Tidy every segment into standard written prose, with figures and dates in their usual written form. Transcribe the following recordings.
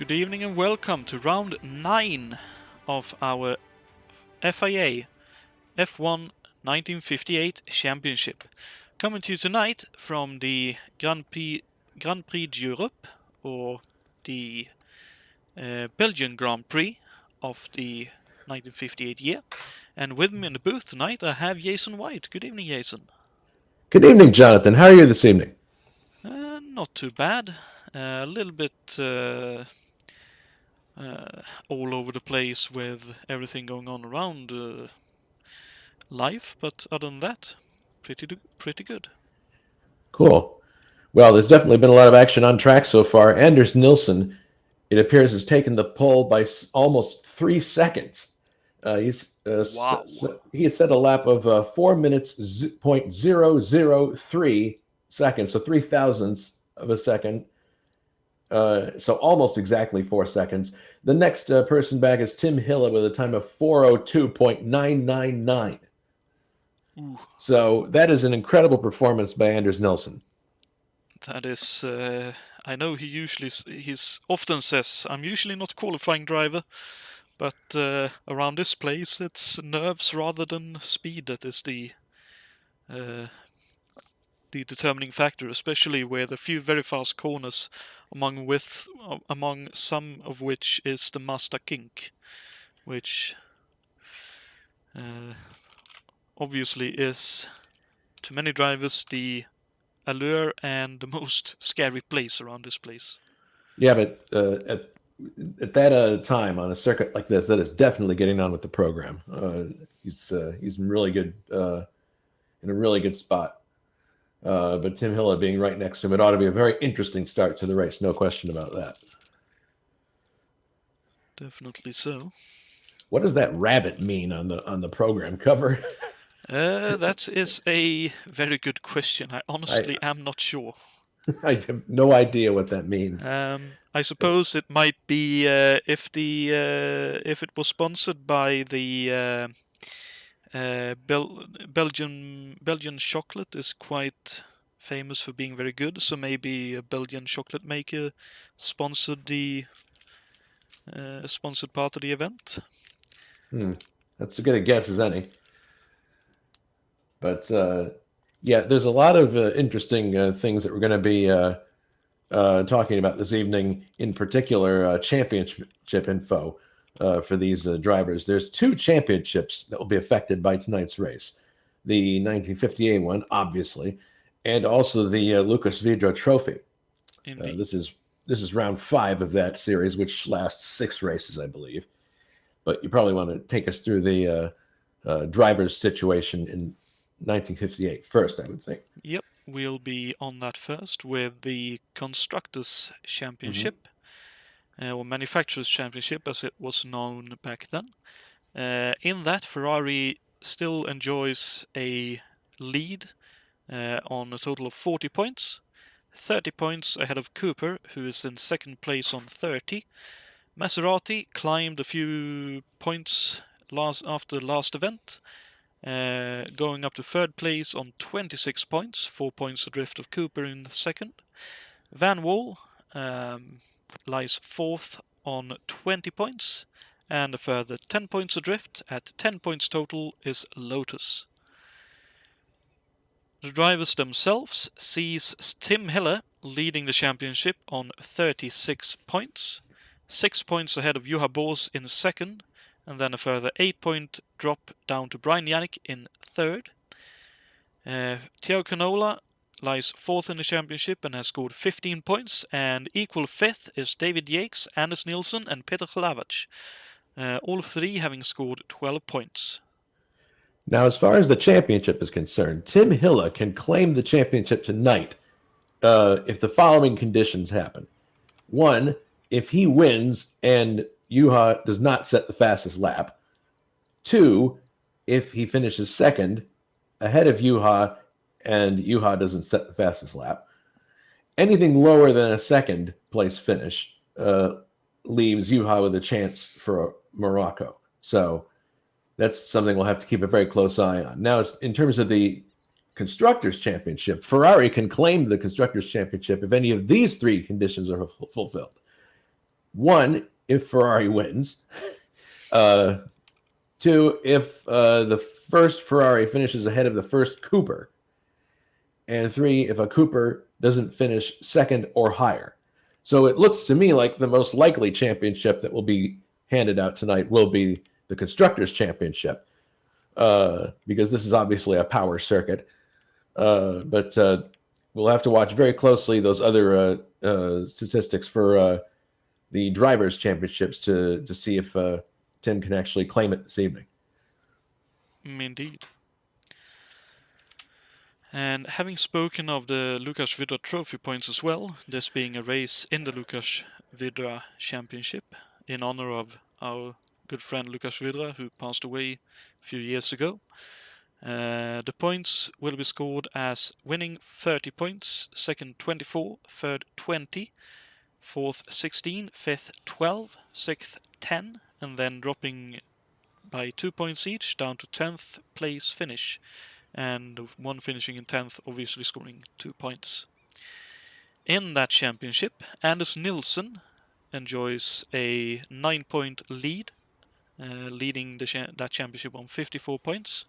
Good evening and welcome to round 9 of our FIA F1 1958 Championship. Coming to you tonight from the Grand Prix d'Europe, or the Belgian Grand Prix of the 1958 year. And with me in the booth tonight I have Jason White. Good evening, Jason. Good evening, Jonathan. How are you this evening? Not too bad. A little bit all over the place with everything going on around life, but other than that, pretty good. Cool. Well, there's definitely been a lot of action on track so far. Anders Nilsson, it appears, has taken the pole by almost 3 seconds. Wow. He has set a lap of 4 minutes, 0.003 seconds, so 3 thousandths of a second. So almost exactly 4 seconds. The next person back is Tim Hille with a time of 4:02.999. So that is an incredible performance by Anders Nilsson. That is, I know he's often says, I'm usually not a qualifying driver, but around this place it's nerves rather than speed that is the determining factor, especially with a few very fast corners, among some of which is the Mazda Kink, which obviously is, to many drivers, the allure and the most scary place around this place. Yeah, but at that time on a circuit like this, that is definitely getting on with the program. He's in really good in a really good spot. But Tim Hille being right next to him, it ought to be a very interesting start to the race. No question about that. Definitely so. What does that rabbit mean on the program cover? That is a very good question. I honestly am not sure. I have no idea what that means. I suppose it might be if it was sponsored by the Belgian chocolate is quite famous for being very good. So maybe a Belgian chocolate maker sponsored the sponsored part of the event. That's as good a guess as any. But yeah, there's a lot of interesting things that we're going to be talking about this evening. In particular, championship info for these drivers. There's 2 championships that will be affected by tonight's race: the 1958 one, obviously, and also the Lucas Vidra Trophy. This is round 5 of that series, which lasts 6 races, I believe. But you probably want to take us through the drivers' situation in 1958 first, I would think. Yep, we'll be on that first with the Constructors' Championship, or Manufacturers' Championship as it was known back then. In that, Ferrari still enjoys a lead on a total of 40 points, 30 points ahead of Cooper, who is in second place on 30. Maserati climbed a few points after the last event, going up to third place on 26 points, 4 points adrift of Cooper in the second. Van Wall lies fourth on 20 points, and a further 10 points adrift at 10 points total is Lotus. The drivers themselves sees Tim Hille leading the championship on 36 points, 6 points ahead of Juha Boos in second, and then a further 8-point drop down to Brian Yannick in third. Thiago Canola lies fourth in the championship and has scored 15 points, and equal fifth is David Yates, Anders Nilsson and Peter Hlavac, all 3 having scored 12 points. Now, as far as the championship is concerned, Tim Hille can claim the championship tonight if the following conditions happen. 1, if he wins and Juha does not set the fastest lap. 2, if he finishes second ahead of Juha and Juha doesn't set the fastest lap. Anything lower than a second place finish leaves Juha with a chance for Morocco. So that's something we'll have to keep a very close eye on. Now, in terms of the Constructors' Championship, Ferrari can claim the Constructors' Championship if any of these 3 conditions are fulfilled. One, if Ferrari wins. 2, if the first Ferrari finishes ahead of the first Cooper. And 3, if a Cooper doesn't finish second or higher. So it looks to me like the most likely championship that will be handed out tonight will be the Constructors' Championship, because this is obviously a power circuit. But we'll have to watch very closely those other statistics for the Drivers' Championships to see if Tim can actually claim it this evening. Indeed. And having spoken of the Lukas Vidra Trophy points as well, this being a race in the Lukas Vidra Championship in honor of our good friend Lukas Vidra, who passed away a few years ago. The points will be scored as winning 30 points, second 24, third 20, fourth 16, fifth 12, sixth 10, and then dropping by 2 points each down to 10th place finish. And one finishing in 10th, obviously scoring 2 points. In that championship, Anders Nilsson enjoys a 9-point lead, leading that championship on 54 points.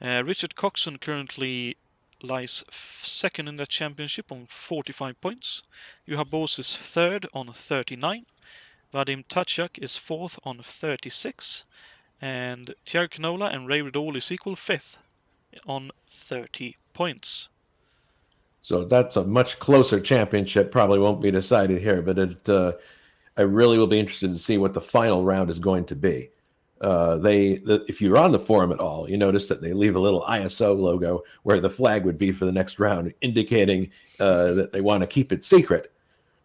Richard Coxon currently lies second in that championship on 45 points. Juha Boos is third on 39. Vadim Tachak is fourth on 36. And Thierry Knola and Ray Riddle is equal fifth on 30 points. So that's a much closer championship. Probably won't be decided here, but I really will be interested to see what the final round is going to be. If you're on the forum at all, you notice that they leave a little ISO logo where the flag would be for the next round, indicating that they want to keep it secret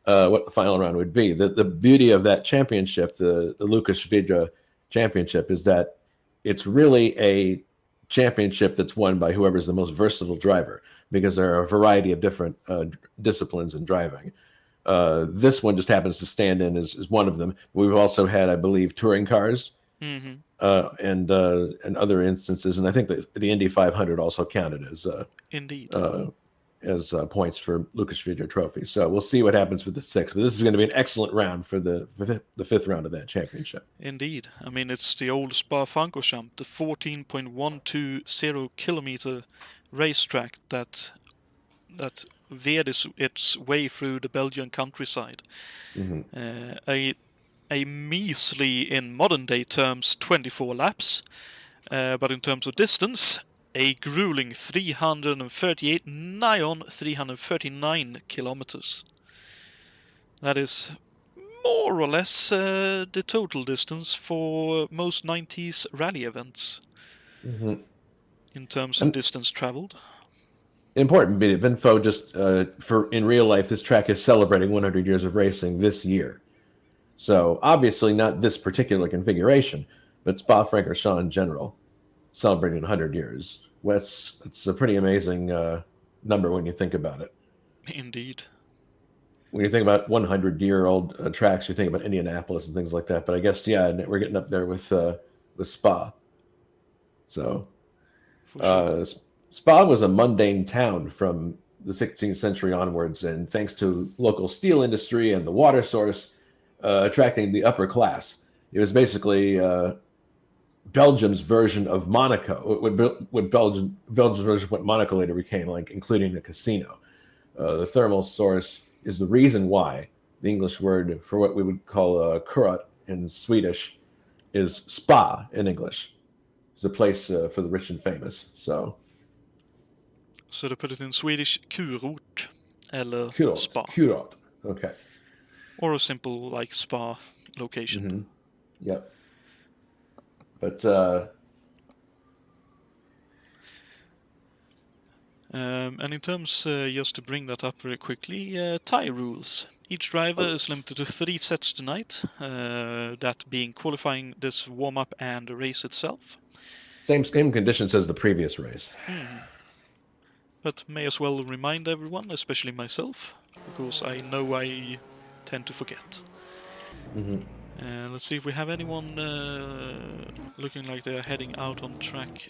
what the final round would be. The beauty of that championship, the Lukas Vidra Championship, is that it's really a championship that's won by whoever's the most versatile driver, because there are a variety of different disciplines in driving. This one just happens to stand in as one of them. We've also had, I believe, touring cars and other instances, and I think that the Indy 500 also counted as indeed as points for Lukas Vidra Trophy. So we'll see what happens with the 6th. But this is going to be an excellent round for the 5th round of that championship. Indeed. I mean, it's the old Spa-Francorchamps, the 14.120 kilometer racetrack that veered its way through the Belgian countryside. A measly, in modern day terms, 24 laps, but in terms of distance, a grueling 338, nigh on 339 kilometers. That is more or less the total distance for most 90s rally events in terms of distance traveled. Important bit of info, just for in real life, this track is celebrating 100 years of racing this year. So obviously not this particular configuration, but Spa-Francorchamps in general, celebrating 100 years. It's a pretty amazing number when you think about it. Indeed. When you think about 100-year-old tracks, you think about Indianapolis and things like that. But I guess, yeah, we're getting up there with Spa. So sure. Spa was a mundane town from the 16th century onwards, and thanks to local steel industry and the water source, attracting the upper class. It was basically Belgium's version of Monaco, what Belgium's version of what Monaco later became, like including a casino. The thermal source is the reason why the English word for what we would call kurat in Swedish is spa in English. It's a place for the rich and famous. So to put it in Swedish, kurort, eller kurort, spa. Kurort, okay. Or a simple, like, spa location. Yep. But and in terms, just to bring that up very quickly, tie rules. Each driver is limited to 3 sets tonight, that being qualifying, this warm-up, and the race itself. Same conditions as the previous race. But may as well remind everyone, especially myself, because I know I tend to forget. Let's see if we have anyone looking like they're heading out on track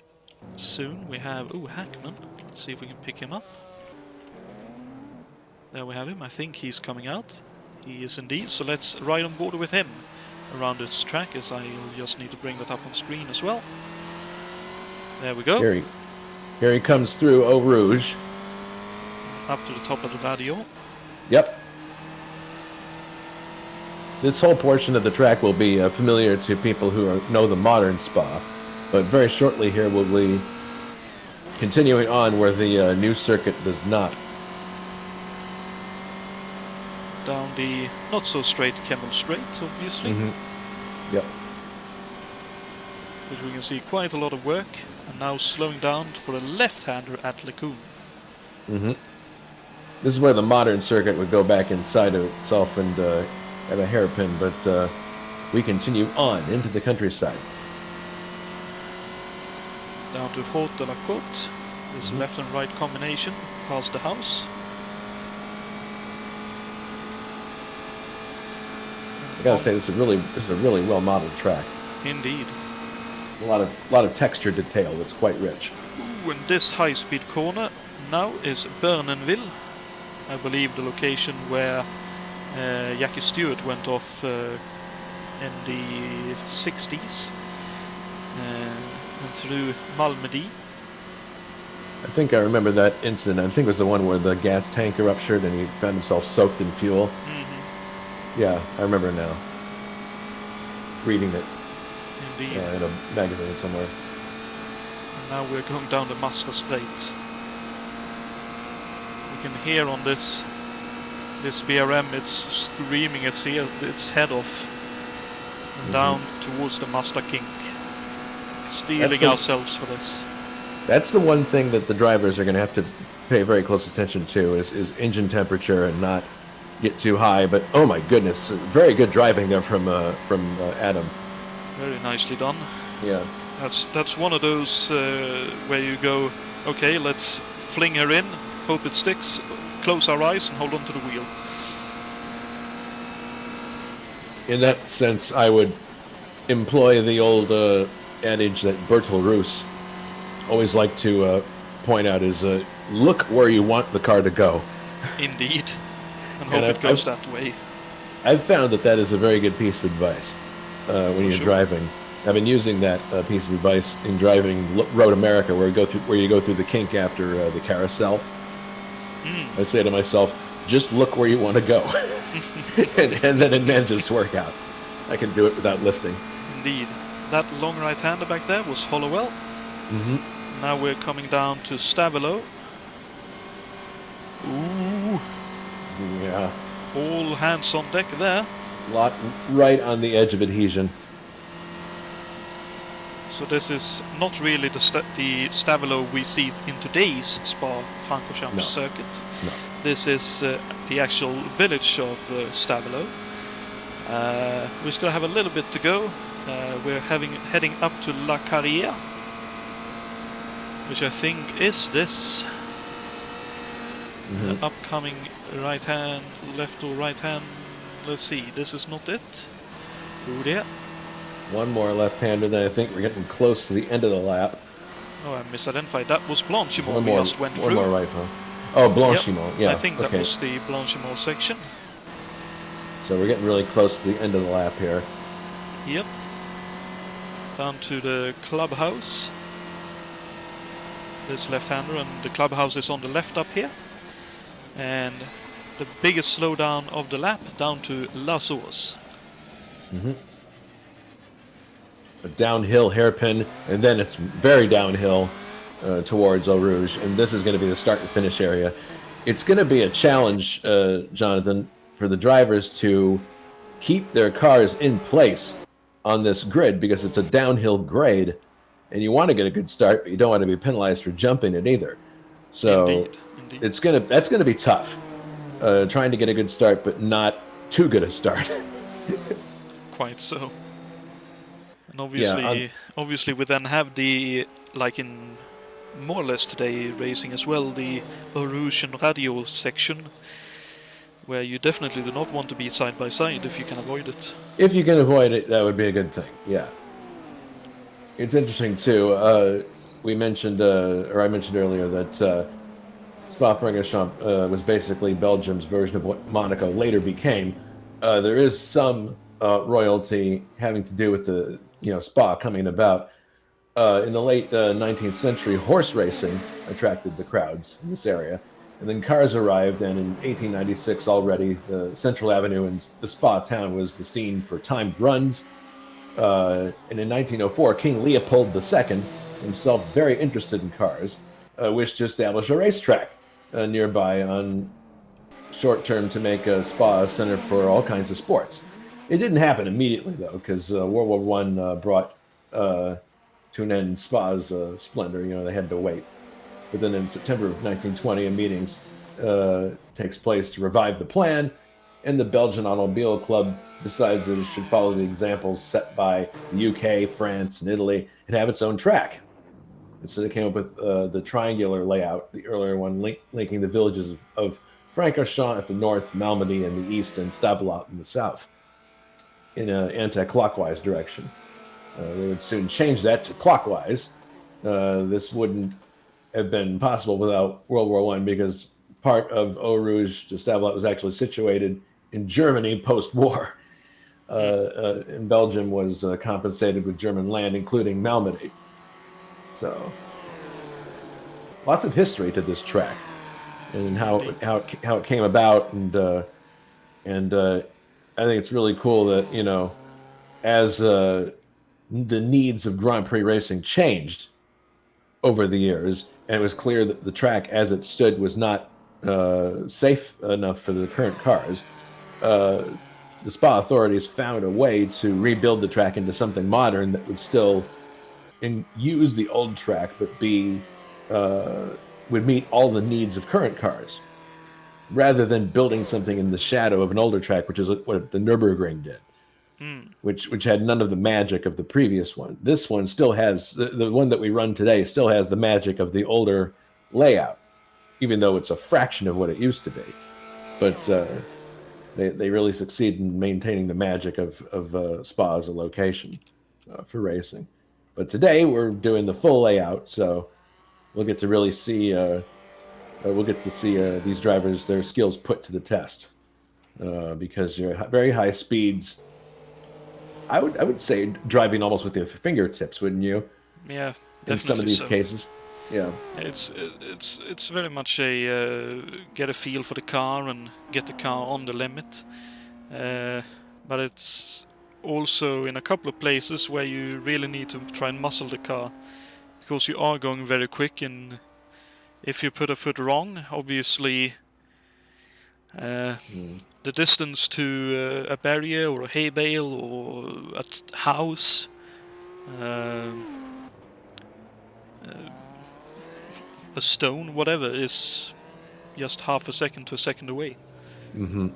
soon. We have, Hackman. Let's see if we can pick him up. There we have him. I think he's coming out. He is indeed. So let's ride on board with him around this track, as I'll just need to bring that up on screen as well. There we go. Here he comes through Eau Rouge. Up to the top of the radio. Yep. This whole portion of the track will be familiar to people who know the modern Spa, but very shortly here we'll be continuing on where the new circuit does not. Down the not so straight Kemmel Straight, obviously. Yep. Which we can see quite a lot of work, and now slowing down for a left-hander at Lacoon. This is where the modern circuit would go back inside of itself and have a hairpin, but we continue on into the countryside. Down to Haute de la Côte, this left and right combination, past the house. I gotta say, this is a really well modeled track. Indeed. A lot of texture detail that's quite rich. Ooh, and this high-speed corner now is Bernenville, I believe the location where Jackie Stewart went off in the 60s and through Malmedy. I think I remember that incident. I think it was the one where the gas tank ruptured and he found himself soaked in fuel. Yeah, I remember now. Reading it. Indeed. In a magazine somewhere. And now we're going down the Master Straight. You can hear on this BRM, it's screaming its head off and down towards the Master Kink, steeling ourselves for this. That's the one thing that the drivers are going to have to pay very close attention to is engine temperature and not get too high. But oh my goodness, very good driving there from Adam. Very nicely done. Yeah. That's one of those where you go, okay, let's fling her in, hope it sticks, close our eyes and hold on to the wheel. In that sense, I would employ the old adage that Bertel Roos always liked to point out is look where you want the car to go. Indeed. And hope it goes that way. I've found that is a very good piece of advice when you're driving. I've been using that piece of advice in driving Road America, where you go through the kink after the carousel. I say to myself, just look where you want to go, and then it manages to work out. I can do it without lifting. Indeed. That long right-hander back there was Hollowell. Now we're coming down to Stavelot. Ooh. Yeah. All hands on deck there. Lot right on the edge of adhesion. So this is not really the Stavelot we see in today's Spa-Francorchamps circuit. No. This is the actual village of Stavelot. We still have a little bit to go. We're heading up to La Carrière, which I think is this upcoming right hand, left or right hand. Let's see, this is not it. Oh dear. One more left-hander, then I think we're getting close to the end of the lap. Oh, I misidentified. That was Blanchimont we just went through. One more right, huh? Oh, Blanchimont, yeah. I think that was the Blanchimont section. So we're getting really close to the end of the lap here. Yep. Down to the clubhouse. This left-hander, and the clubhouse is on the left up here. And the biggest slowdown of the lap, down to La Source. A downhill hairpin, and then it's very downhill towards Eau Rouge, and this is going to be the start and finish area. It's going to be a challenge, Jonathan, for the drivers to keep their cars in place on this grid, because it's a downhill grade, and you want to get a good start, but you don't want to be penalized for jumping it either. So Indeed. that's going to be tough, trying to get a good start, but not too good a start. Quite so. And obviously we then have the, like in more or less today racing as well, the Eau Rouge and Radio section, where you definitely do not want to be side by side if you can avoid it. If you can avoid it, that would be a good thing, yeah. It's interesting too, we mentioned, or I mentioned earlier that Spa-Francorchamps was basically Belgium's version of what Monaco later became, There is some royalty having to do with the Spa coming about. In the late 19th century, horse racing attracted the crowds in this area. And then cars arrived, and in 1896 already, the Central Avenue in the Spa town was the scene for timed runs. And in 1904, King Leopold II, himself very interested in cars, wished to establish a racetrack nearby on short term to make a Spa a center for all kinds of sports. It didn't happen immediately, though, because World War I brought to an end Spa's splendor. They had to wait. But then in September of 1920, a meeting takes place to revive the plan, and the Belgian Automobile Club decides that it should follow the examples set by the UK, France, and Italy, and have its own track. And so they came up with the triangular layout, the earlier one linking the villages of Francorchamps at the north, Malmedy in the east, and Stavelot in the south, in an anti-clockwise direction. They would soon change that to clockwise. This wouldn't have been possible without World War I, because part of Eau Rouge to Stavelot was actually situated in Germany post-war. And Belgium was compensated with German land, including Malmedy. So, lots of history to this track, and how it came about, and I think it's really cool that as the needs of Grand Prix racing changed over the years, and it was clear that the track as it stood was not safe enough for the current cars. The Spa authorities found a way to rebuild the track into something modern that would still use the old track, but would meet all the needs of current cars, rather than building something in the shadow of an older track, which is what the Nürburgring did, which had none of the magic of the previous one. This one still has, the one that we run today still has the magic of the older layout, even though it's a fraction of what it used to be. But they really succeed in maintaining the magic of Spa as a location for racing. But today we're doing the full layout, so we'll get to really see these drivers, their skills put to the test, because you're at very high speeds. I would say driving almost with your fingertips, wouldn't you? Yeah, definitely. In some of these cases, yeah. It's very much a get a feel for the car and get the car on the limit, but it's also in a couple of places where you really need to try and muscle the car, because you are going very quick, and if you put a foot wrong, obviously the distance to a barrier or a hay bale or a house, a stone, whatever, is just half a second to a second away. Mm-hmm.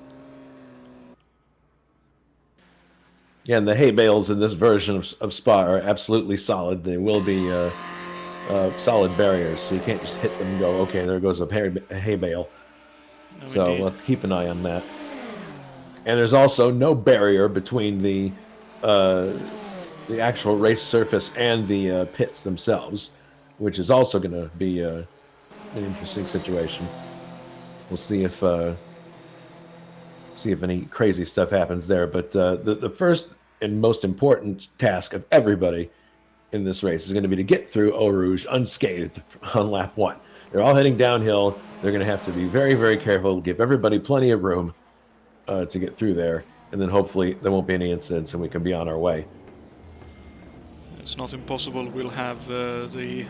Yeah, and the hay bales in this version of Spa are absolutely solid. They will be solid barriers, so you can't just hit them and go, okay, there goes a hay bale. No, so we'll have to keep an eye on that. And there's also no barrier between the actual race surface and the pits themselves, which is also going to be an interesting situation. We'll see if any crazy stuff happens there. But the first and most important task of everybody in this race is going to be to get through Eau Rouge unscathed on lap 1. They're all heading downhill. They're going to have to be very, very careful, give everybody plenty of room to get through there, and then hopefully there won't be any incidents and we can be on our way. It's not impossible. We'll have the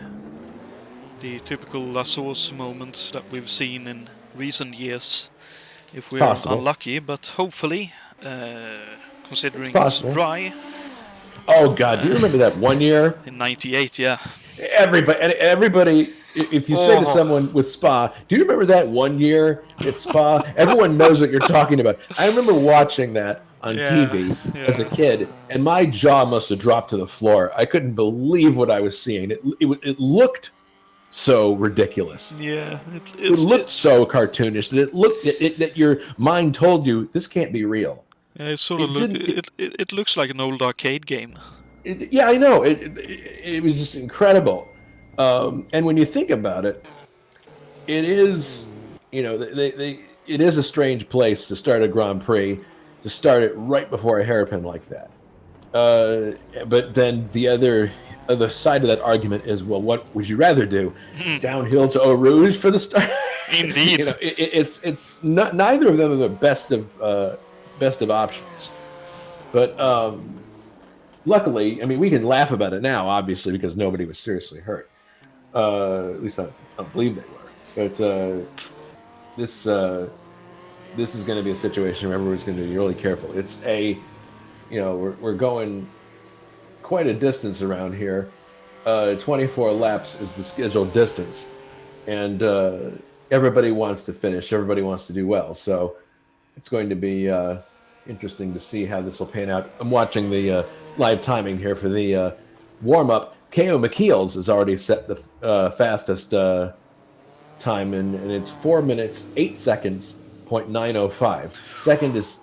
typical La Source moments that we've seen in recent years, if we're unlucky, but hopefully, considering it's dry. Oh God, do you remember that one year? In 98, yeah. Everybody, if you say to someone with Spa, do you remember that one year at Spa? Everyone knows what you're talking about. I remember watching that on TV as a kid, and my jaw must have dropped to the floor. I couldn't believe what I was seeing. It looked so ridiculous. Yeah, it looked so cartoonish that that your mind told you this can't be real. Yeah, it looks like an old arcade game. Yeah, I know. It was just incredible. And when you think about it, it is, it is a strange place to start a Grand Prix. to start it right before a hairpin like that. But then the other side of that argument is, well, what would you rather do? Downhill to Eau Rouge for the start? Indeed. It's not, neither of them are the best of options. But luckily, I mean, we can laugh about it now, obviously, because nobody was seriously hurt. At least I don't believe they were. But this is going to be a situation where everyone's going to be really careful. It's we're going quite a distance around here. 24 laps is the scheduled distance, and everybody wants to finish. Everybody wants to do well. So it's going to be interesting to see how this will pan out. I'm watching the live timing here for the warm-up. K.O. McKeels has already set the fastest time, and it's 4 minutes 8 seconds, .905.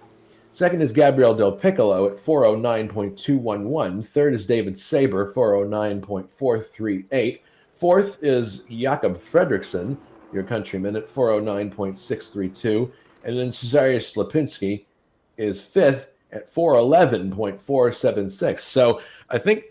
Second is Gabriel Del Piccolo at 409.211. Third is David Saber, 409.438. Fourth is Jakob Fredriksson, your countryman, at 409.632. And then Cezarius Slapinski is fifth at 411.476. So I think,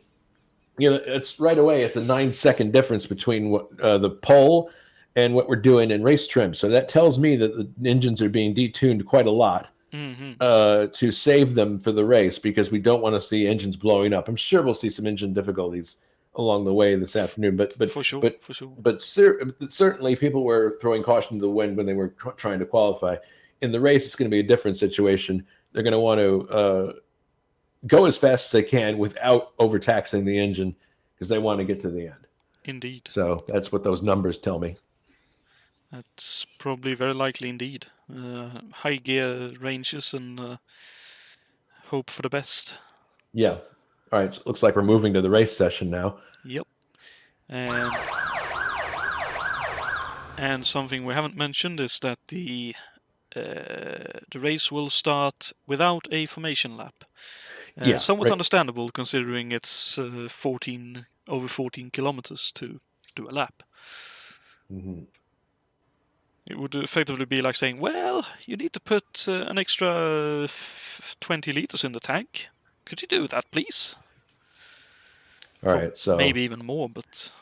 it's right away, it's a 9-second difference between what the pole and what we're doing in race trim. So that tells me that the engines are being detuned quite a lot to save them for the race, because we don't want to see engines blowing up. I'm sure we'll see some engine difficulties along the way this afternoon, but for sure. But certainly people were throwing caution to the wind when they were trying to qualify. In the race, it's going to be a different situation. They're going to want to go as fast as they can without overtaxing the engine, because they want to get to the end. Indeed. So that's what those numbers tell me. That's probably very likely indeed. High gear ranges and hope for the best. Yeah. All right. So it looks like we're moving to the race session now. Yep. And something we haven't mentioned is that the race will start without a formation lap. Somewhat understandable, considering it's over 14 kilometers to do a lap. Mm-hmm. It would effectively be like saying, well, you need to put an extra 20 liters in the tank. Could you do that, please? All right, so maybe even more, but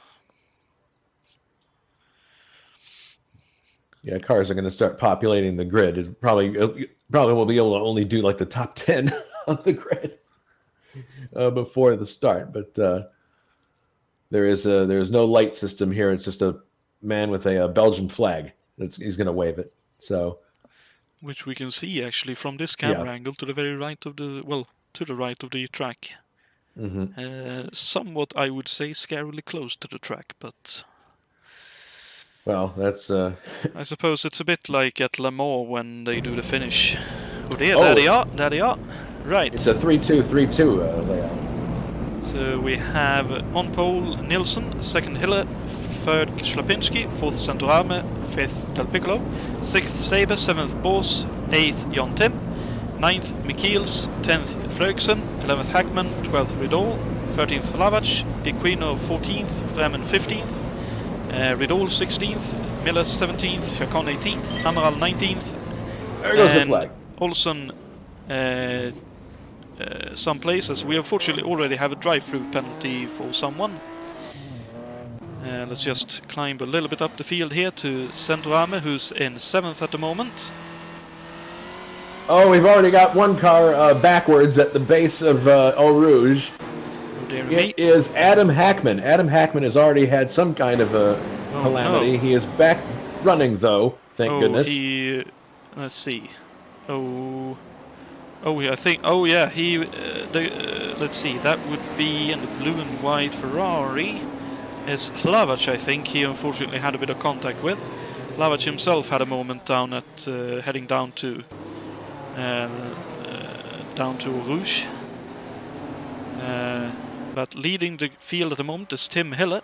yeah, cars are going to start populating the grid. It probably will be able to only do like the top 10 on the grid before the start. But there is no light system here. It's just a man with a Belgian flag. He's going to wave it. So, which we can see actually from this camera angle to the very right of the right of the track. Mm-hmm. Somewhat, I would say, scarily close to the track, but well, that's. I suppose it's a bit like at Le Mans when they do the finish. There they are. Right. It's a 3-2-3-2 layout. So we have on pole Nilsson, second Hiller, third Slapinski, fourth Santorame, fifth Del Piccolo, sixth Saber, seventh Bors, eighth Jon Tim, ninth Michiels, 10th Fredriksson, 11th Hackman, 12th Ridol, 13th Lavac, Equino 14th, Vremen 15th, Ridol 16th, Miller 17th, Chacon 18th, Amaral 19th, there goes the flag. Olsen some places. We unfortunately already have a drive-through penalty for someone. Let's just climb a little bit up the field here to Santorame, who's in 7th at the moment. Oh, we've already got one car backwards at the base of Eau Rouge. It is Adam Hackman. Adam Hackman has already had some kind of a calamity. No. He is back running, though. Thank goodness. Let's see. I think. Oh, yeah. Let's see. That would be in the blue and white Ferrari. Is Lavac, I think. He unfortunately had a bit of contact with. Lavac himself had a moment down at heading down to Rouge. But leading the field at the moment is Tim Hiller,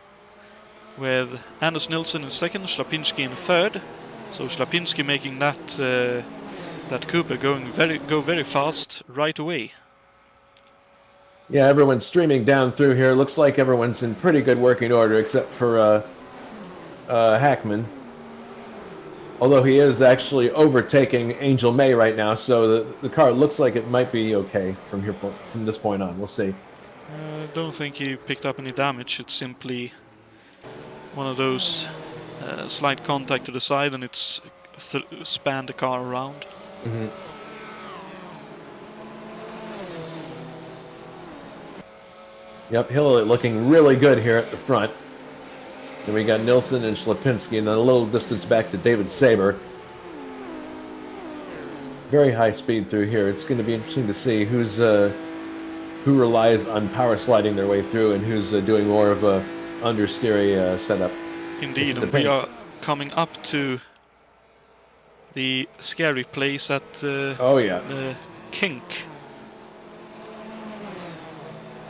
with Anders Nilsson in second, Slapinski in third. So Slapinski making that Cooper go very fast right away. Yeah, everyone's streaming down through here. Looks like everyone's in pretty good working order, except for Hackman. Although he is actually overtaking Angel May right now, so the car looks like it might be okay from this point on. We'll see. I don't think he picked up any damage. It's simply one of those slight contact to the side, and it's spanned the car around. Mm-hmm. Yep, Hill looking really good here at the front. Then we got Nilsson and Schlapinski, and then a little distance back to David Saber. Very high speed through here. It's going to be interesting to see who relies on power sliding their way through and who's doing more of a understeery setup. Indeed, and we are coming up to the scary place at the kink.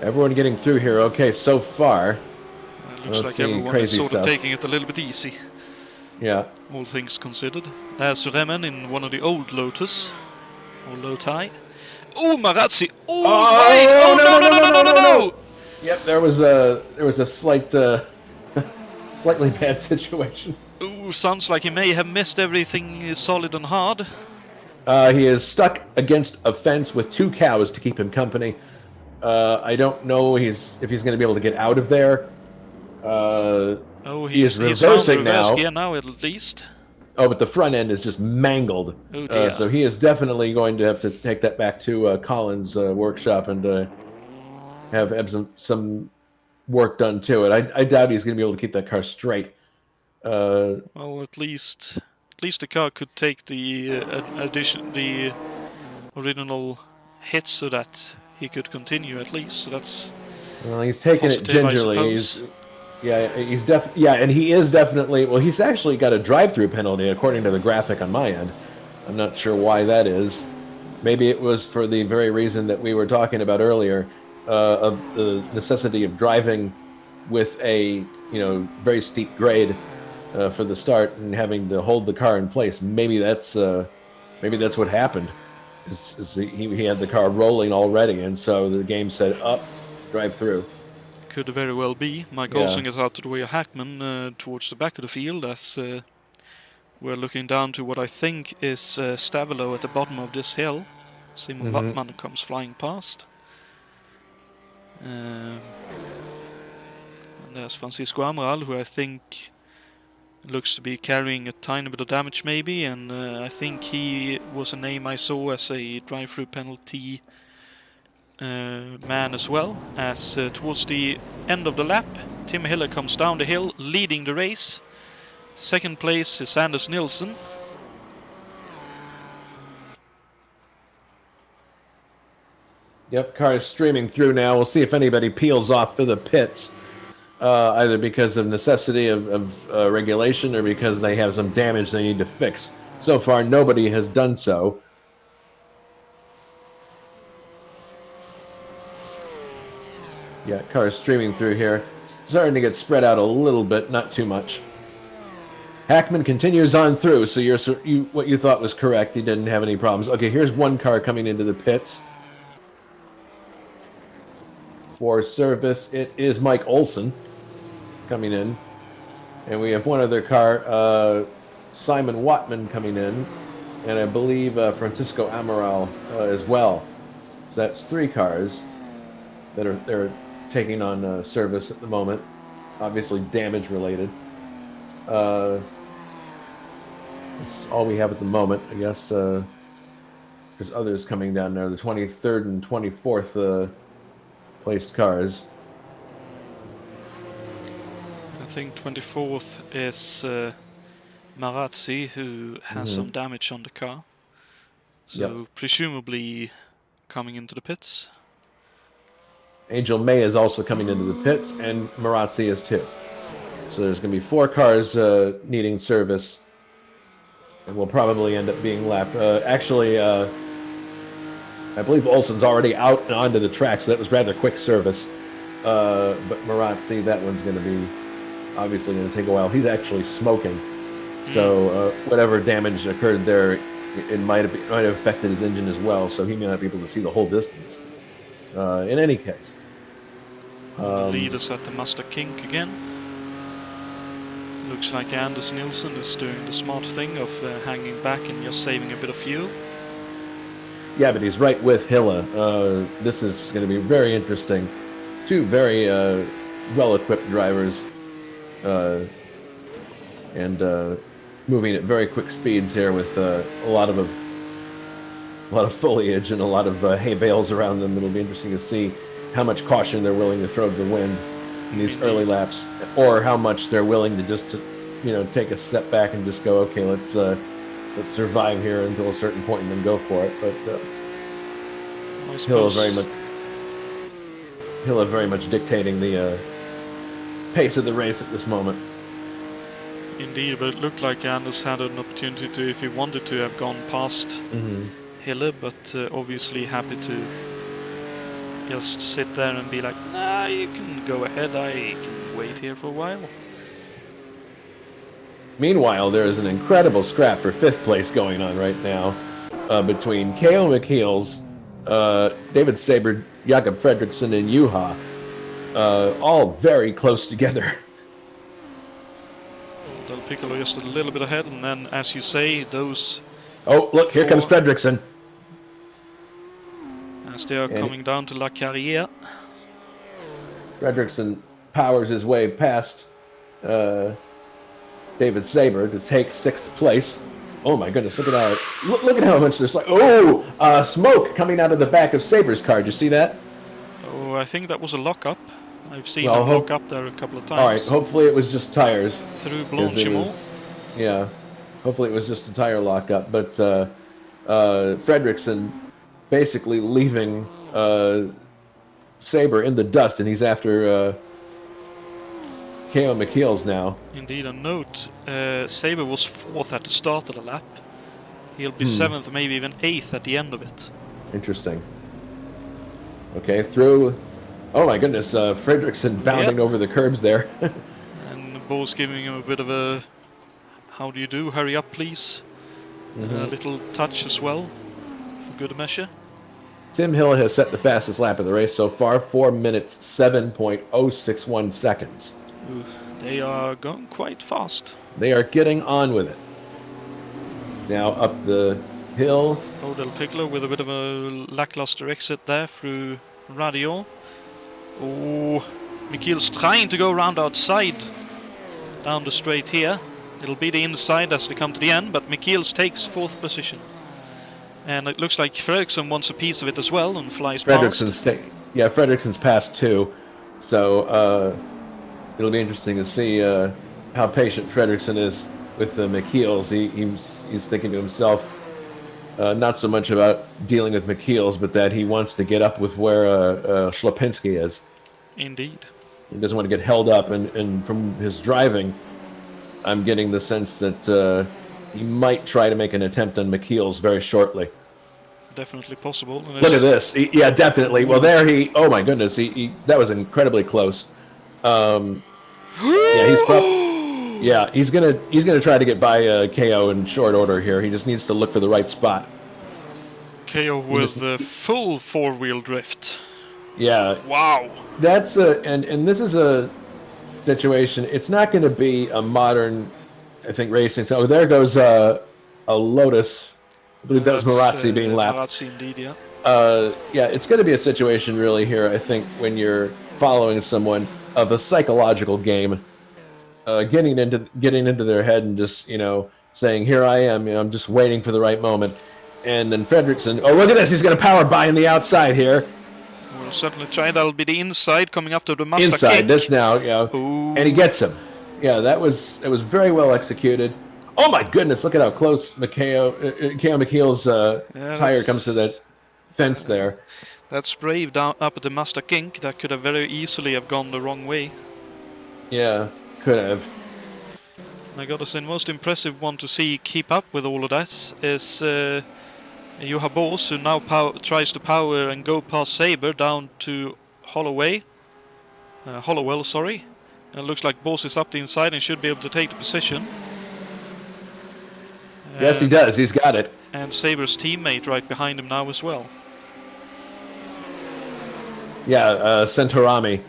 Everyone getting through here okay so far. Looks like everyone is sort of taking it a little bit easy. Yeah. All things considered. There's Remen in one of the old Lotus. Or Lotai. Oh, Marazzi! Oh, right! Oh, no! Yep, there was a slight, slightly bad situation. Ooh, sounds like he may have missed everything solid and hard. He is stuck against a fence with 2 cows to keep him company. I don't know if he's going to be able to get out of there. He's reversing now. Gear now at least. Oh, but the front end is just mangled. Oh dear. So he is definitely going to have to take that back to Colin's workshop and have some work done to it. I doubt he's going to be able to keep that car straight. Well, at least the car could take the original hit so that he could continue at least. So that's he's taking it gingerly. And he is definitely. Well, he's actually got a drive-through penalty according to the graphic on my end. I'm not sure why that is. Maybe it was for the very reason that we were talking about earlier, of the necessity of driving with a very steep grade for the start and having to hold the car in place. Maybe that's what happened. He had the car rolling already, and so the game said up, drive through. Could very well be. Mike Olsen is out to the way of Hackman towards the back of the field as we're looking down to what I think is Stavelo at the bottom of this hill. Simon Wattman comes flying past. And there's Francisco Amaral, who I think looks to be carrying a tiny bit of damage maybe, and I think he was a name I saw as a drive-through penalty man as well, as towards the end of the lap Tim Hiller comes down the hill leading the race. Second place is Anders Nilsson. Yep, car is streaming through now. We'll see if anybody peels off to the pits, either because of necessity of regulation or because they have some damage they need to fix. So far, nobody has done so. Yeah, car is streaming through here. Starting to get spread out a little bit, not too much. Hackman continues on through, so what you thought was correct. He didn't have any problems. Okay, here's one car coming into the pits. For service, it is Mike Olsen coming in. And we have one other car, Simon Wattman coming in. And I believe Francisco Amaral as well. So that's 3 cars that are taking on service at the moment. Obviously damage related. That's all we have at the moment. I guess there's others coming down there. The 23rd and 24th placed cars. I think 24th is Marazzi, who has some damage on the car. So presumably coming into the pits. Angel May is also coming into the pits, and Marazzi is too. So there's going to be 4 cars needing service, and will probably end up being lapped. I believe Olsen's already out and onto the track, so that was rather quick service. But Marazzi, that one's going to be obviously going to take a while. He's actually smoking, so whatever damage occurred there, it might have affected his engine as well. So he may not be able to see the whole distance. In any case, lead us at the Master Kink again. Looks like Anders Nilsson is doing the smart thing of hanging back and just saving a bit of fuel. Yeah, but he's right with Hilla. This is going to be very interesting. Two very well-equipped drivers, and moving at very quick speeds here with a lot of foliage and a lot of hay bales around them. It'll be interesting to see how much caution they're willing to throw to the wind in these early laps, or how much they're willing to just take a step back and just go, okay, let's survive here until a certain point and then go for it. But Hilla very much dictating the pace of the race at this moment. Indeed, but it looked like Anders had an opportunity to, if he wanted to, have gone past Hille, but obviously happy to just sit there and be like, nah, you can go ahead, I can wait here for a while. Meanwhile, there is an incredible scrap for 5th place going on right now between K.O. McKeels, David Saber, Jakob Fredriksson, and Juha, all very close together. Del Piccolo just a little bit ahead, and then, as you say, those... Oh, look, here comes Fredriksson. As they are coming down to La Carrière. Fredriksson powers his way past David Saber to take 6th place. Oh my goodness, look at that. Look at how much there's like... Oh! Smoke coming out of the back of Saber's car. Did you see that? Oh, I think that was a lockup. I've seen them lock up there a couple of times. All right, hopefully it was just tires. Through Blanchimont. Yeah, hopefully it was just a tire lockup. But Fredriksson basically leaving Saber in the dust, and he's after K.O. McKeels now. Indeed, a note. Saber was 4th at the start of the lap. He'll be 7th, maybe even 8th at the end of it. Interesting. Okay, through... Oh my goodness, Fredriksson bounding over the curbs there. And Bo's giving him a bit of a... How do you do? Hurry up, please. A little touch as well, for good measure. Tim Hill has set the fastest lap of the race so far, 4 minutes, 7.061 seconds. Ooh, they are going quite fast. They are getting on with it. Now up the hill. Del Piccolo with a bit of a lackluster exit there through Radio. Oh, McKeel's trying to go around outside down the straight here. It'll be the inside as they come to the end, but McKeel's takes 4th position. And it looks like Fredriksson wants a piece of it as well and flies past. Fredriksson's passed too. So it'll be interesting to see how patient Fredriksson is with the McKeels. He's thinking to himself, not so much about dealing with McKeels, but that he wants to get up with where Schlapinski is. Indeed. He doesn't want to get held up, and from his driving, I'm getting the sense that he might try to make an attempt on McKeels very shortly. Definitely possible. Look at this. Yeah, definitely. Well, there oh my goodness, that was incredibly close. He's gonna try to get by KO in short order here. He just needs to look for the right spot. KO with the full 4-wheel drift. Yeah. Wow. That's and this is a situation. It's not going to be a modern, I think, racing. So there goes a Lotus. I believe that was Marazzi being lapped. Marazzi, indeed, yeah. It's going to be a situation really here, I think, when you're following someone, of a psychological game, getting into their head and just saying, here I am, I'm just waiting for the right moment. And then Fredriksson, oh look at this, he's going to power by on the outside here. We'll certainly try. That'll be the inside coming up to the Mazda inside King. This now, and he gets him. Yeah, that was very well executed. Oh my goodness, look at how close K.O. McKeel's tire comes to that fence there. That spray down up at the Mazda King, that could have very easily have gone the wrong way. Yeah, could have. I gotta say, the most impressive one to see keep up with all of that is Juha Bos, who now tries to power and go past Saber down to Hollowell. And it looks like Bos is up the inside and should be able to take the position. Yes, he does. He's got it. And Saber's teammate right behind him now as well. Yeah, Centorami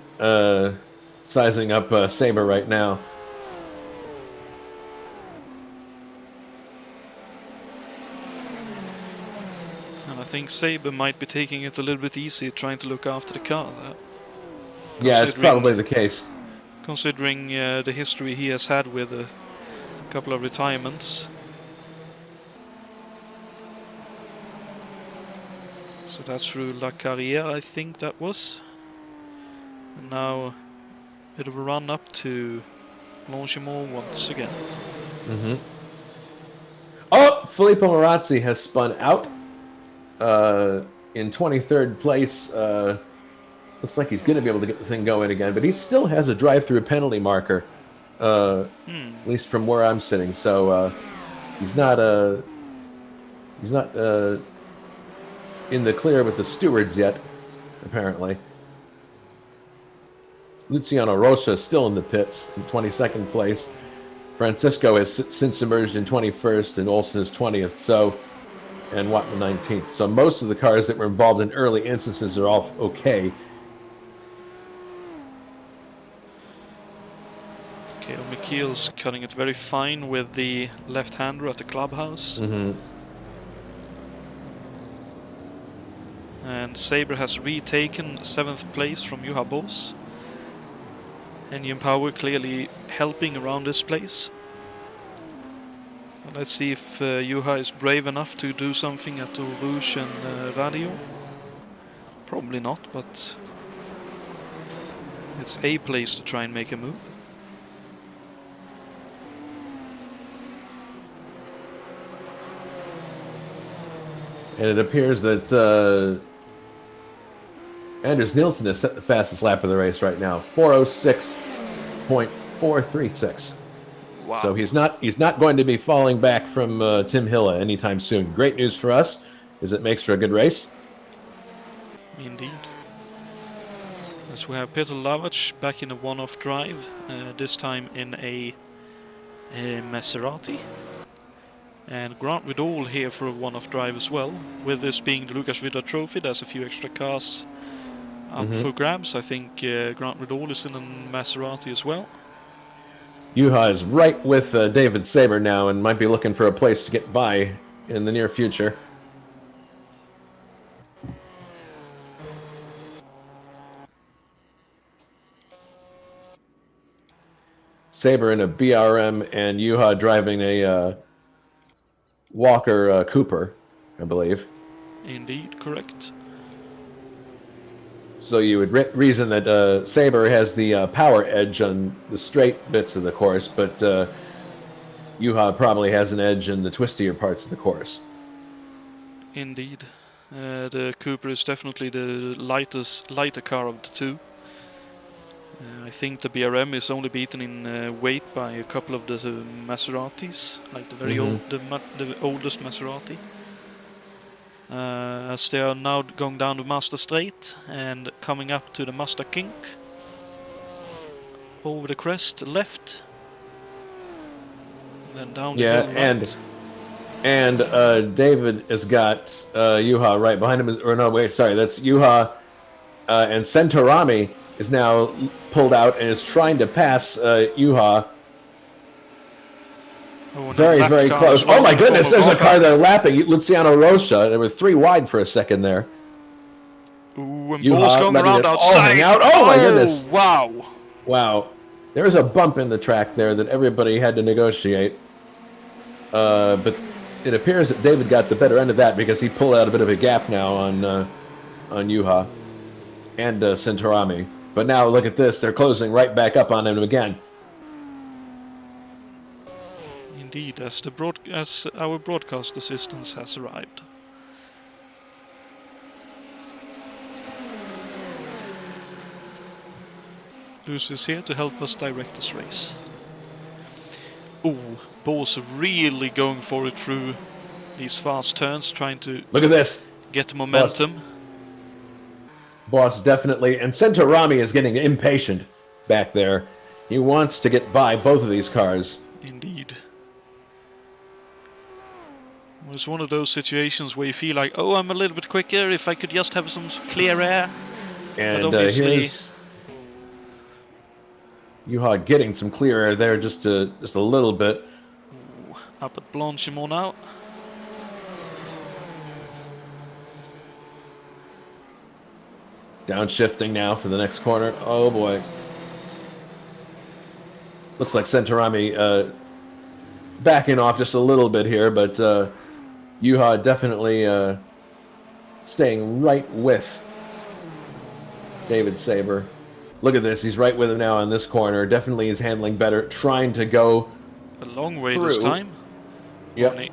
sizing up Saber right now. think Saber might be taking it a little bit easy, trying to look after the car there. Yeah, it's probably the case. Considering the history he has had with a couple of retirements. So that's through La Carrière, I think that was. And now a bit of a run up to Blanchimont once again. Oh, Filippo Marazzi has spun out in 23rd place. Looks like he's going to be able to get the thing going again, but he still has a drive-through penalty marker, at least from where I'm sitting. So he's not in the clear with the stewards yet, apparently. Luciano Rocha still in the pits in 22nd place. Francisco has since emerged in 21st, and Olsen is 20th. So, and Watman 19th. So most of the cars that were involved in early instances are all okay. Okay, McKeel's cutting it very fine with the left-hander at the clubhouse. And Saber has retaken 7th place from Juha Boss. Engine power clearly helping around this place. Let's see if Juha is brave enough to do something at the Rouge and Radio. Probably not, but it's a place to try and make a move. And it appears that Anders Nielsen has set the fastest lap of the race right now, 406.436. Wow. So he's not going to be falling back from Tim Hille anytime soon. Great news for us, as it makes for a good race. Indeed. As we have Peter Lavac back in a one-off drive, this time in a Maserati. And Grant Vidal here for a one-off drive as well. With this being the Lucas Vidal Trophy, there's a few extra cars up for grabs. I think Grant Vidal is in a Maserati as well. Juha is right with David Saber now and might be looking for a place to get by in the near future. Saber in a BRM and Juha driving a Walker Cooper, I believe. Indeed, correct. So you would reason that Saber has the power edge on the straight bits of the course, but Juha probably has an edge in the twistier parts of the course. Indeed. The Cooper is definitely the lighter car of the two. I think the BRM is only beaten in weight by a couple of the Maseratis, like the very old, the oldest Maserati. As they are now going down the Master Straight and coming up to the Master Kink. Over the crest, left. And then down the hill, right. and David has got Juha right behind him. Or no, wait, sorry, that's Juha. And Centorami is now pulled out and is trying to pass Juha. Very, very close. Oh my goodness, there's a car there lapping. Luciano Rocha. There were 3 wide for a second there. Ooh, and Ball's going around outside. Oh my goodness. Wow. Wow. There was a bump in the track there that everybody had to negotiate. But it appears that David got the better end of that because he pulled out a bit of a gap now on Juha and Centorami. But now look at this. They're closing right back up on him again. Indeed, as our broadcast assistance has arrived. Lucy is here to help us direct this race. Ooh, Boss really going for it through these fast turns, trying to look at this. Get the momentum. Boss definitely, and Centorami is getting impatient back there. He wants to get by both of these cars. Indeed. Well, it's one of those situations where you feel like, oh, I'm a little bit quicker if I could just have some clear air. And but obviously, here's Juha getting some clear air there, just a little bit. Ooh, up at Blanchimont now. Downshifting now for the next corner. Oh boy. Looks like Centurami backing off just a little bit here, but Juha definitely staying right with David Saber. Look at this. He's right with him now on this corner. Definitely is handling better. Trying to go a long way through. this time. Yep.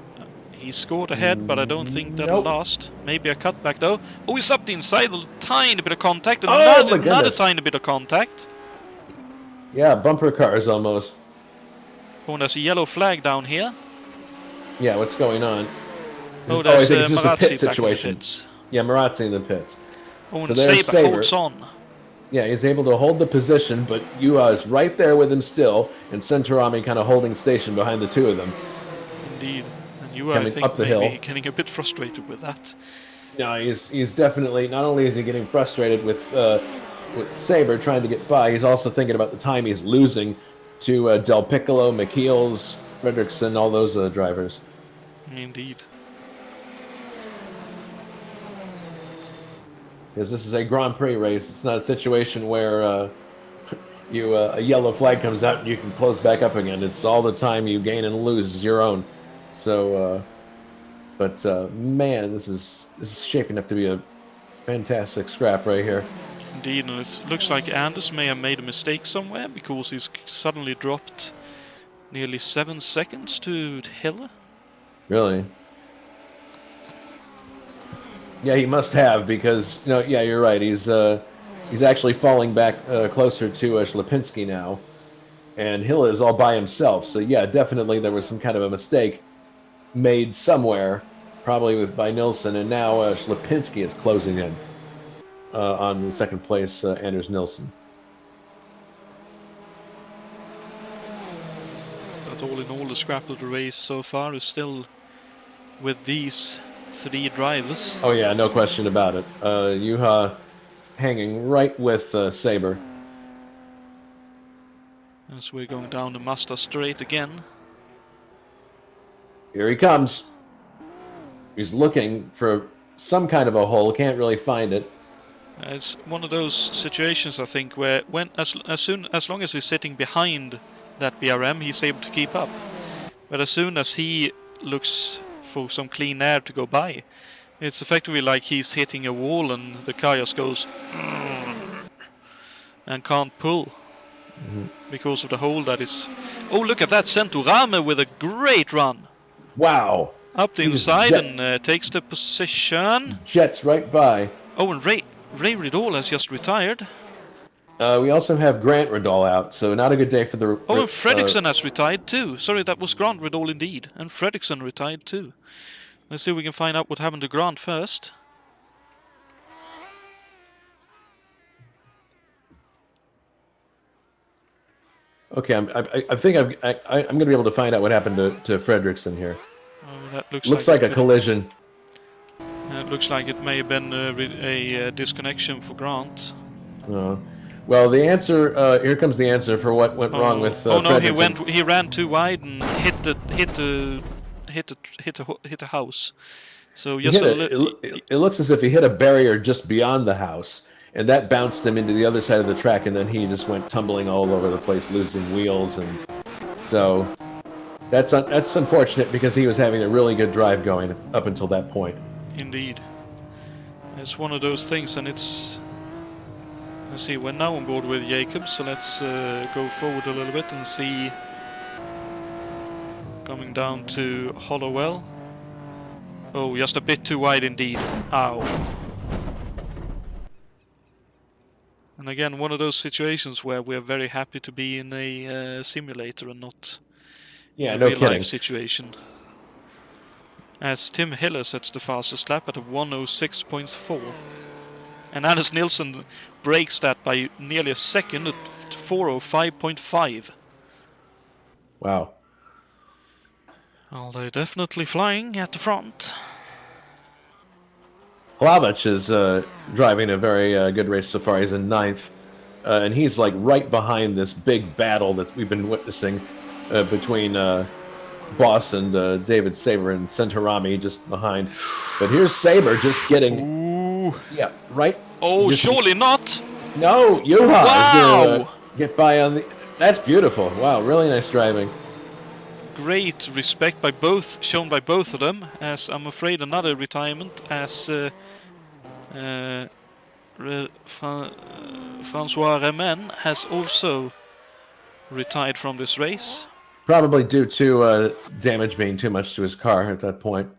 He scored ahead, but I don't think that'll last. Maybe a cutback though. Oh, he's up the inside. A tiny bit of contact. Another tiny bit of contact. Yeah, bumper cars almost. Oh, and there's a yellow flag down here. Yeah, what's going on? Oh, there's Marazzi back in the pits. Yeah, Marazzi in the pits. Oh, and so Saber holds on. Yeah, he's able to hold the position, but Juha is right there with him still, and Centurami kind of holding station behind the two of them. Indeed. And Juha, I think, maybe getting a bit frustrated with that. No, he's definitely, not only is he getting frustrated with Saber trying to get by, he's also thinking about the time he's losing to Del Piccolo, McKeels, Fredrickson, all those drivers. Indeed. Because this is a Grand Prix race. It's not a situation where a yellow flag comes out and you can close back up again. It's all the time you gain and lose is your own. So, man, this is shaping up to be a fantastic scrap right here. Indeed, and it looks like Anders may have made a mistake somewhere because he's suddenly dropped nearly 7 seconds to Hiller. Really? Yeah, he must have, because yeah, you're right. He's actually falling back closer to Ślepinski now, and Hill is all by himself. So yeah, definitely there was some kind of a mistake made somewhere, probably by Nilsson, and now Ślepinski is closing in on the second place, Anders Nilsson. But all in all, the scrap of the race so far is still with these 3 drivers. Oh yeah, no question about it. Juha hanging right with Saber. As we're going down the Mazda straight again. Here he comes. He's looking for some kind of a hole, can't really find it. It's one of those situations, I think, where as long as he's sitting behind that BRM, he's able to keep up. But as soon as he looks for some clean air to go by, it's effectively like he's hitting a wall and the car just goes and can't pull because of the hole that is. Oh, look at that, Centurame with a great run. Wow. Up the inside and takes the position. Jets right by. Oh, and Ray Riddall has just retired. We also have Grant Riddall out, so not a good day for the... Oh, and Fredrickson has retired too. Sorry, that was Grant Riddall indeed. And Fredrickson retired too. Let's see if we can find out what happened to Grant first. Okay, I think I'm going to be able to find out what happened to Fredrickson here. Oh, that looks like a collision. It looks like it may have been a disconnection for Grant. Well, the answer here comes the answer for what went wrong with. Oh no, he ran too wide and hit a house. So just it looks as if he hit a barrier just beyond the house, and that bounced him into the other side of the track, and then he just went tumbling all over the place, losing wheels, and so that's unfortunate because he was having a really good drive going up until that point. Indeed, it's one of those things, and it's. Let's see, we're now on board with Jacobs, so let's go forward a little bit and see. Coming down to Hollowell. Oh, just a bit too wide indeed. Ow. And again, one of those situations where we're very happy to be in a simulator and not in a real-life situation. As Tim Hiller sets the fastest lap at a 1:06.4. And Anders Nilsson breaks that by nearly a second at 4:05.5. Wow. Well, they're definitely flying at the front. Hlavic is driving a very good race so far. He's in 9th. And he's like right behind this big battle that we've been witnessing between Boss and David Saber and Centurami just behind. But here's Saber just getting Oh! Yeah, right. Oh, surely not! No, Yuha is going to Wow! get by on the... That's beautiful. Wow, really nice driving. Great respect by both, shown by both of them, as I'm afraid another retirement as Francois Remen has also retired from this race. Probably due to damage being too much to his car at that point.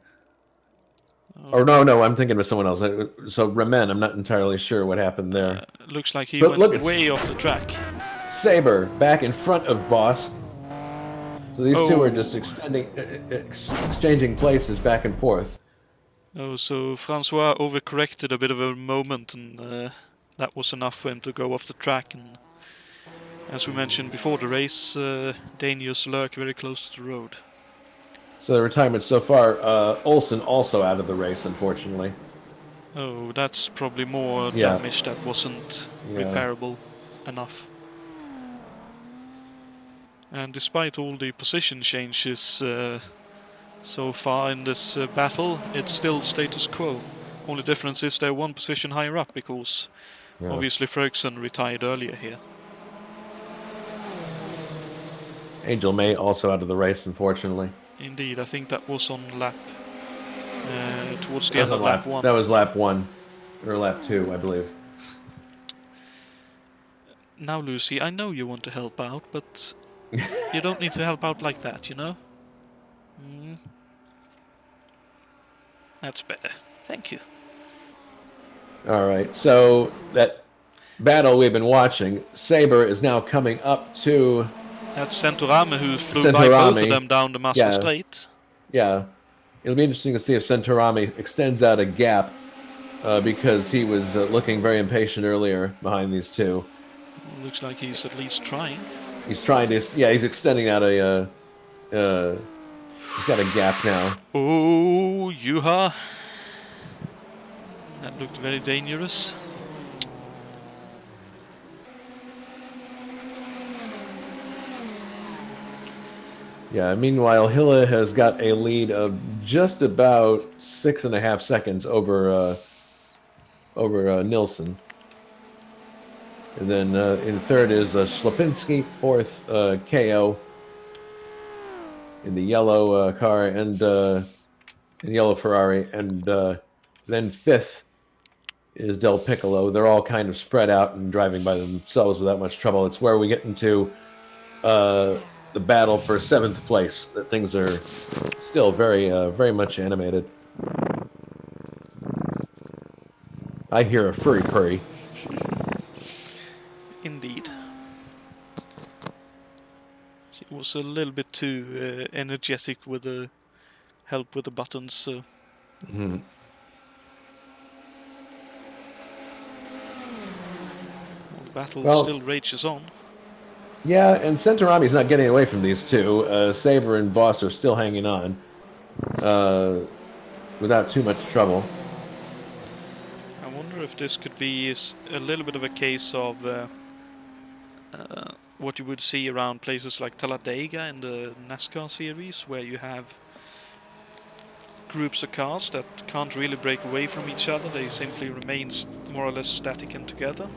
Or no, I'm thinking of someone else. So Remen, I'm not entirely sure what happened there. Looks like he But went way off the track. Saber back in front of Boss. So these two are just exchanging places back and forth. Oh, so Francois overcorrected a bit of a moment, and that was enough for him to go off the track. And as we mentioned before the race, dangers lurk very close to the road. So the retirement so far, Olsen also out of the race, unfortunately. Oh, that's probably more damage that wasn't repairable enough. And despite all the position changes so far in this battle, it's still status quo. Only difference is they're one position higher up because obviously Ferguson retired earlier here. Angel May also out of the race, unfortunately. Indeed, I think that was on lap towards the end of lap 1. That was lap 1, or lap 2, I believe. Now, Lucy, I know you want to help out, but you don't need to help out like that, you know? That's better. Thank you. All right, so that battle we've been watching, Saber is now coming up to... That's Centorame, who flew by both of them down the Master Straight. Yeah. It'll be interesting to see if Centorame extends out a gap because he was looking very impatient earlier behind these two. Looks like he's at least trying. He's trying to... Yeah, he's extending out a... he's got a gap now. Oh, Yuha. That looked very dangerous. Yeah, meanwhile, Hille has got a lead of just about 6.5 seconds over Nilsson. And then in third is Slapinski, fourth KO in the yellow car and in yellow Ferrari, and then fifth is Del Piccolo. They're all kind of spread out and driving by themselves without much trouble. It's where we get into the battle for 7th place that things are still very much animated. I hear a furry purry. Indeed. She was a little bit too energetic with the help with the buttons, so... The battle still rages on. Yeah, and Centorami's not getting away from these two. Saber and Boss are still hanging on without too much trouble. I wonder if this could be a little bit of a case of what you would see around places like Talladega in the NASCAR series, where you have groups of cars that can't really break away from each other. They simply remain more or less static and together.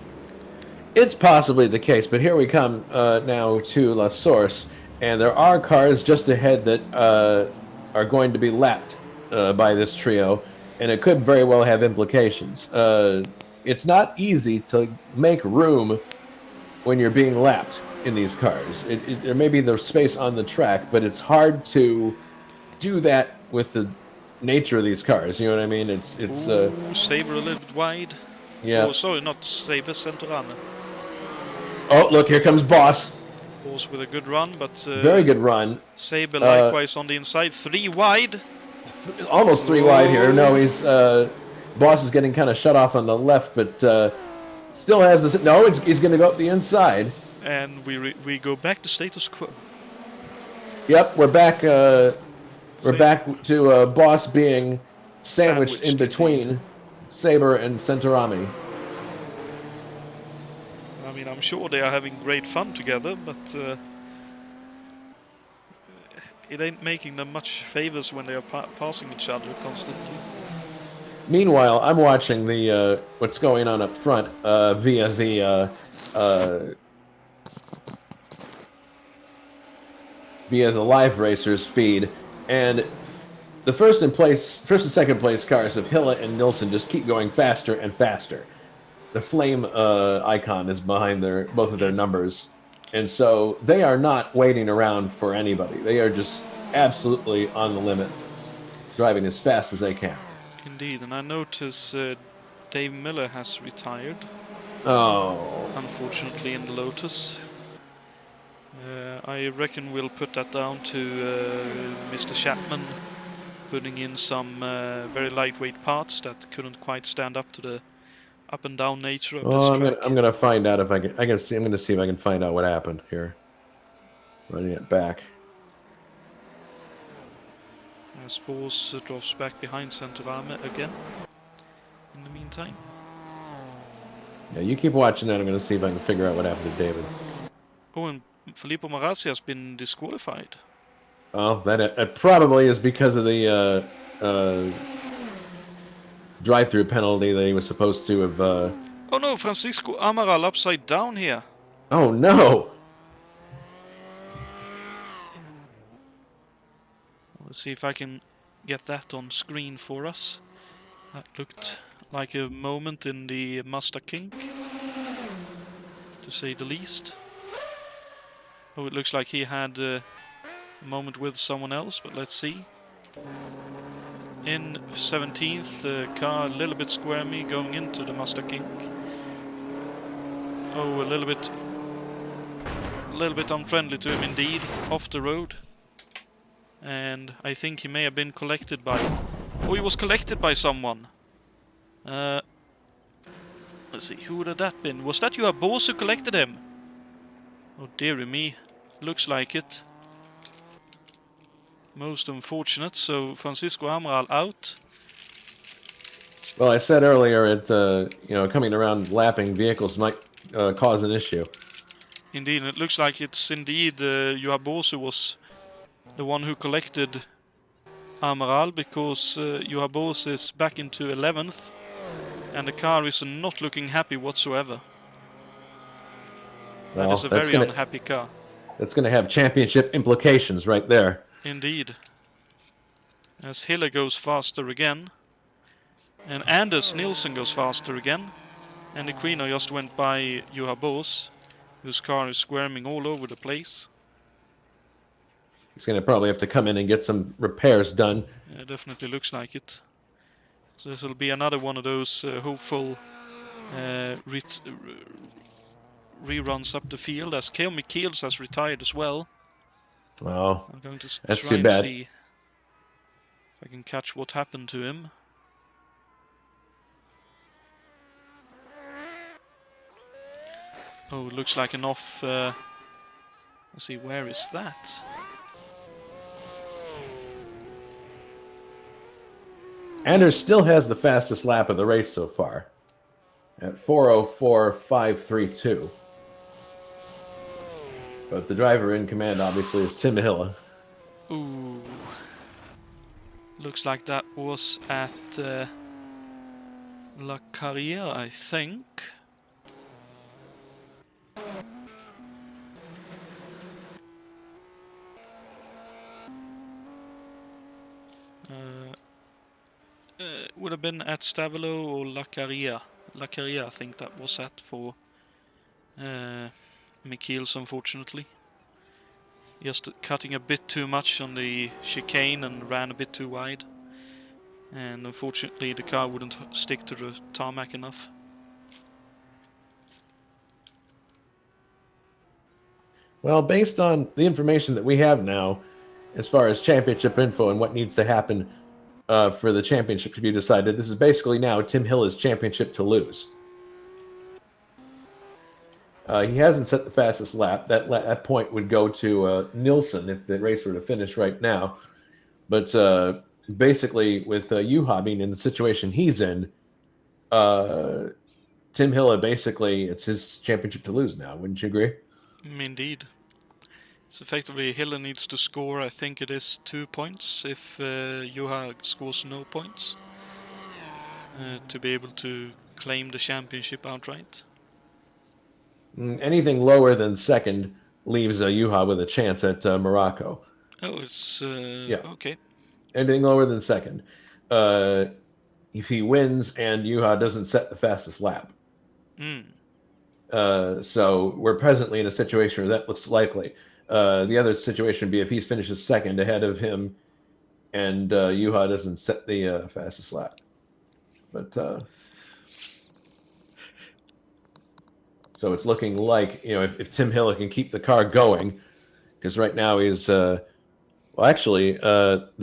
It's possibly the case, but here we come now to La Source, and there are cars just ahead that are going to be lapped by this trio, and it could very well have implications. It's not easy to make room when you're being lapped in these cars. There may be the space on the track, but it's hard to do that with the nature of these cars. You know what I mean? It's Saber a little bit wide. Yeah. Oh, sorry, not Saber, Centorame. Oh, look, here comes Boss. Boss with a good run, but... very good run. Saber likewise on the inside, 3 wide. Almost 3 wide here. No, he's... Boss is getting kind of shut off on the left, but still has this... No, he's going to go up the inside. And we go back to status quo. Yep, we're back... we're back to Boss being sandwiched in between Saber and Centorame. I mean, I'm sure they are having great fun together, but it ain't making them much favors when they are passing each other constantly. Meanwhile, I'm watching the what's going on up front via the live racers feed, and the first and second place cars of Hilla and Nilsson just keep going faster and faster. The flame icon is behind both of their numbers, and so they are not waiting around for anybody. They are just absolutely on the limit, driving as fast as they can. Indeed, and I notice Dave Miller has retired. Oh. Unfortunately, in the Lotus. I reckon we'll put that down to Mr. Chapman putting in some very lightweight parts that couldn't quite stand up to the up and down nature of this track. I'm gonna find out if I can see. I'm gonna see if I can find out what happened here. Running it back. Spors drops back behind Center Arme again. In the meantime. Yeah, you keep watching that. I'm gonna see if I can figure out what happened to David. Oh, and Filippo Marazzi has been disqualified. Oh, that probably is because of the drive-through penalty that he was supposed to have. Oh no, Francisco Amaral upside down here. Oh no! Let's see if I can get that on screen for us. That looked like a moment in the Mazda kink, to say the least. Oh, it looks like he had a moment with someone else, but let's see. In 17th, car a little bit squirmy going into the Mazda kink. Oh, a little bit unfriendly to him indeed, off the road. And I think he may have been collected by... Oh, he was collected by someone. Let's see, who would have that been? Was that your boss who collected him? Oh, dearie me. Looks like it. Most unfortunate, so Francisco Amaral out. Well, I said earlier, coming around lapping vehicles might cause an issue. Indeed, it looks like it's indeed Juhabosu was the one who collected Amaral, because Juhabosu is back into 11th, and the car is not looking happy whatsoever. Well, that is a very unhappy car. That's going to have championship implications right there. Indeed. As Hille goes faster again, and Anders Nilsson goes faster again, and the Quino just went by Juhabos, whose car is squirming all over the place. He's going to probably have to come in and get some repairs done. Yeah, it definitely looks like it. So this will be another one of those hopeful reruns up the field, as Keo Michiels has retired as well. Well, I'm going to that's try too and bad. see if I can catch what happened to him. Oh, it looks like an off... let's see, where is that? Anders still has the fastest lap of the race so far at 4:04.532. But the driver in command obviously is Tim Hille. Ooh. Looks like that was at La Carrière, I think. Would have been at Stavelo or La Carrière. La Carrière, I think that was at for Michiels, unfortunately. Just cutting a bit too much on the chicane and ran a bit too wide. And unfortunately the car wouldn't stick to the tarmac enough. Well, based on the information that we have now, as far as championship info and what needs to happen for the championship to be decided, this is basically now Tim Hille's championship to lose. He hasn't set the fastest lap. That point would go to Nilsson if the race were to finish right now. But basically, with Juha being in the situation he's in, Tim Hille, basically, it's his championship to lose now. Wouldn't you agree? Indeed. So effectively, Hille needs to score, I think it is 2 points if Juha scores no points. to be able to claim the championship outright. Anything lower than second leaves Juha with a chance at Morocco. Oh, it's Yeah. okay. Anything lower than second. If he wins and Juha doesn't set the fastest lap. So we're presently in a situation where that looks likely. The other situation would be if he finishes second ahead of him and Juha doesn't set the fastest lap. But so it's looking like, if Tim Hille can keep the car going, because right now he's, the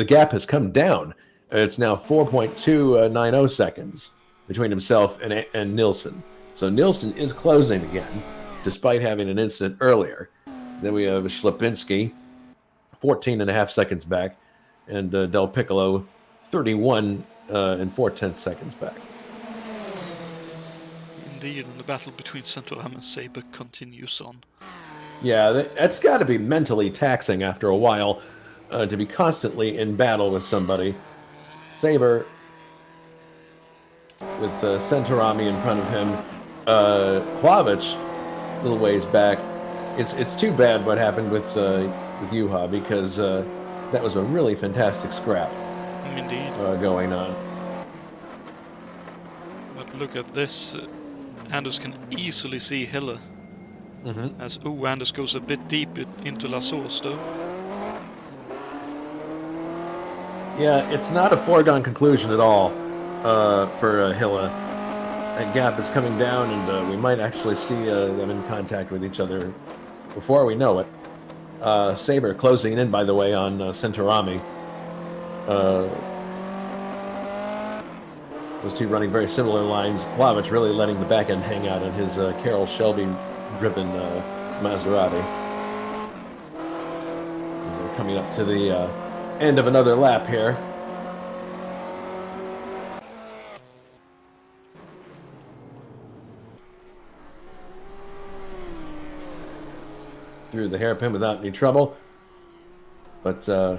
gap has come down. It's now 4.290 seconds between himself and Nilsson. So Nilsson is closing again, despite having an incident earlier. Then we have Ślepinski, 14 and a half seconds back, and Del Piccolo, 31 and 4/10 seconds back. Indeed, and the battle between Santorum and Saber continues on. Yeah, that's got to be mentally taxing after a while to be constantly in battle with somebody. Saber with Santorami in front of him. Hlavic, a little ways back. It's too bad what happened with Juha, because that was a really fantastic scrap. Indeed. Going on. But look at this. Anders can easily see Hille. As Anders goes a bit deep into La Source, though. Yeah, it's not a foregone conclusion at all for Hille. That gap is coming down, and we might actually see them in contact with each other before we know it. Saber closing in, by the way, on Santorami. Those two running very similar lines. Hlavic really letting the back end hang out on his Carroll Shelby-driven Maserati. We're coming up to the end of another lap here. Through the hairpin without any trouble. But I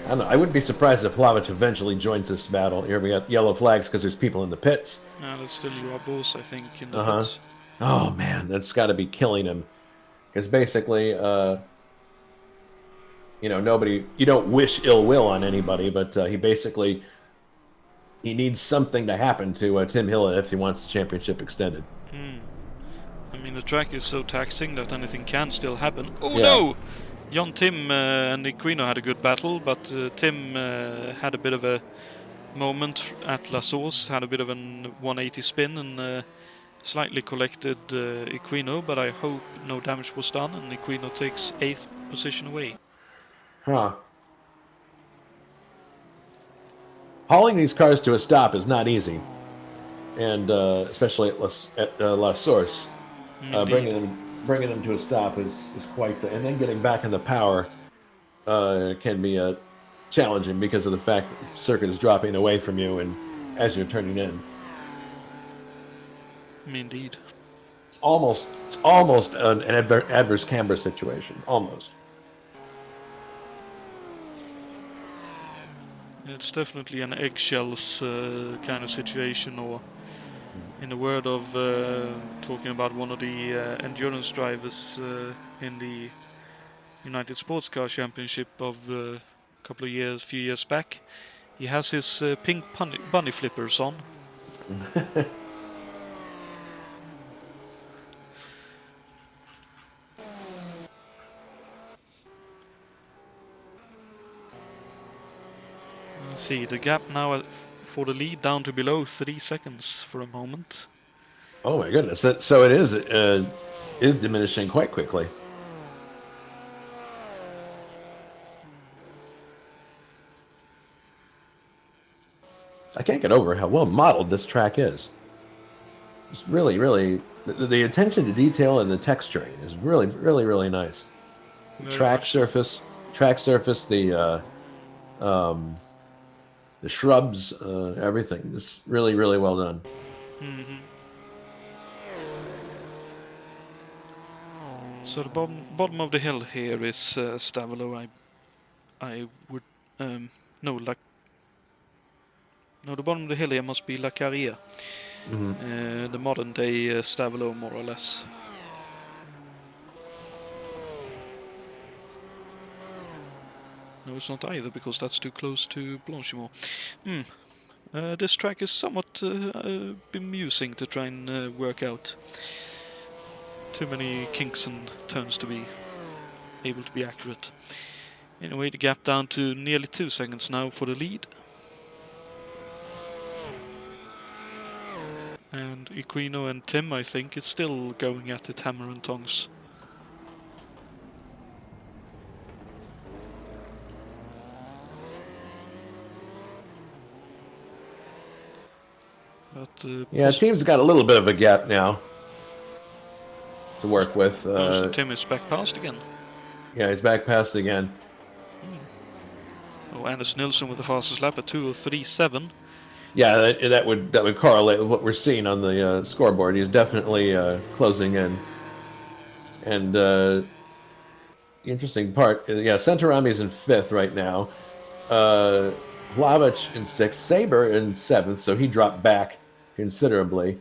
don't know. I wouldn't be surprised if Hlavic eventually joins this battle. Here we got yellow flags because there's people in the pits. There's still Boss, I think, in the pits. Oh, man, that's got to be killing him. Because basically, nobody, you don't wish ill will on anybody, but he needs something to happen to Tim Hille if he wants the championship extended. I mean, the track is so taxing that anything can still happen. Oh, yeah. No! Jon Tim and XIXe had a good battle, but Tim had a bit of a moment at La Source, had a bit of a 180 spin and slightly collected XIXe, but I hope no damage was done and XIXe takes 8th position away. Hauling these cars to a stop is not easy, and especially at La Source. Bringing them to a stop is quite and then getting back in the power can be challenging because of the fact that the circuit is dropping away from you and as you're turning in. Indeed. It's almost an adverse camber situation. Almost. It's definitely an eggshells kind of situation, or in the word of talking about one of the endurance drivers in the United Sports Car Championship of a few years back, he has his pink bunny flippers on. Let's see, the gap now for the lead down to below 3 seconds for a moment. Oh my goodness! So it is diminishing quite quickly. I can't get over how well modeled this track is. It's really, really the attention to detail and the texturing is really, really, really nice. Track surface, the shrubs, everything. It's really, really well done. So the bottom of the hill here is Stavolo. I would no, like No, the bottom of the hill here must be La Carrière. The modern day Stavelot, more or less. No, it's not either, because that's too close to Blanchimont. This track is somewhat bemusing to try and work out. Too many kinks and turns to be able to be accurate. Anyway, the gap down to nearly 2 seconds now for the lead. And Equino and Tim, I think, is still going at it hammer and tongs. But, yeah, team's got a little bit of a gap now to work with. So Tim is back past again. Yeah, he's back past again. Oh, Anders Nilsson with the fastest lap at 2:03.7. Yeah, that would correlate with what we're seeing on the scoreboard. He's definitely closing in. And the interesting part, yeah, Centorami's in 5th right now. Vlahovic in 6th, Saber in 7th, so he dropped back considerably.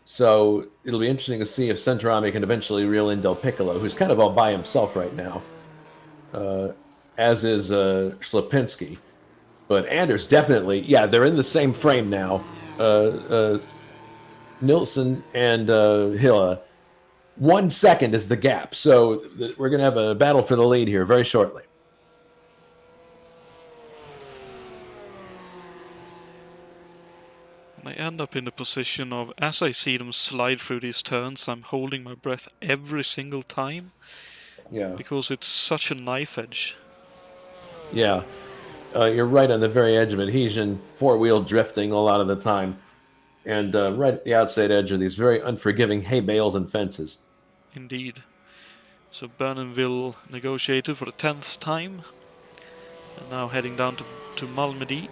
So it'll be interesting to see if Centorami can eventually reel in Del Piccolo, who's kind of all by himself right now, as is Schlapinski. But Anders definitely, yeah, they're in the same frame now. Nilsson and Hilla. 1 second is the gap, so we're going to have a battle for the lead here very shortly. I end up in the position of, as I see them slide through these turns, I'm holding my breath every single time. Yeah. Because it's such a knife edge. Yeah. You're right on the very edge of adhesion, 4-wheel drifting a lot of the time. And right at the outside edge are these very unforgiving hay bales and fences. Indeed. So Bernenville negotiated for the 10th time. And now heading down to Malmedy.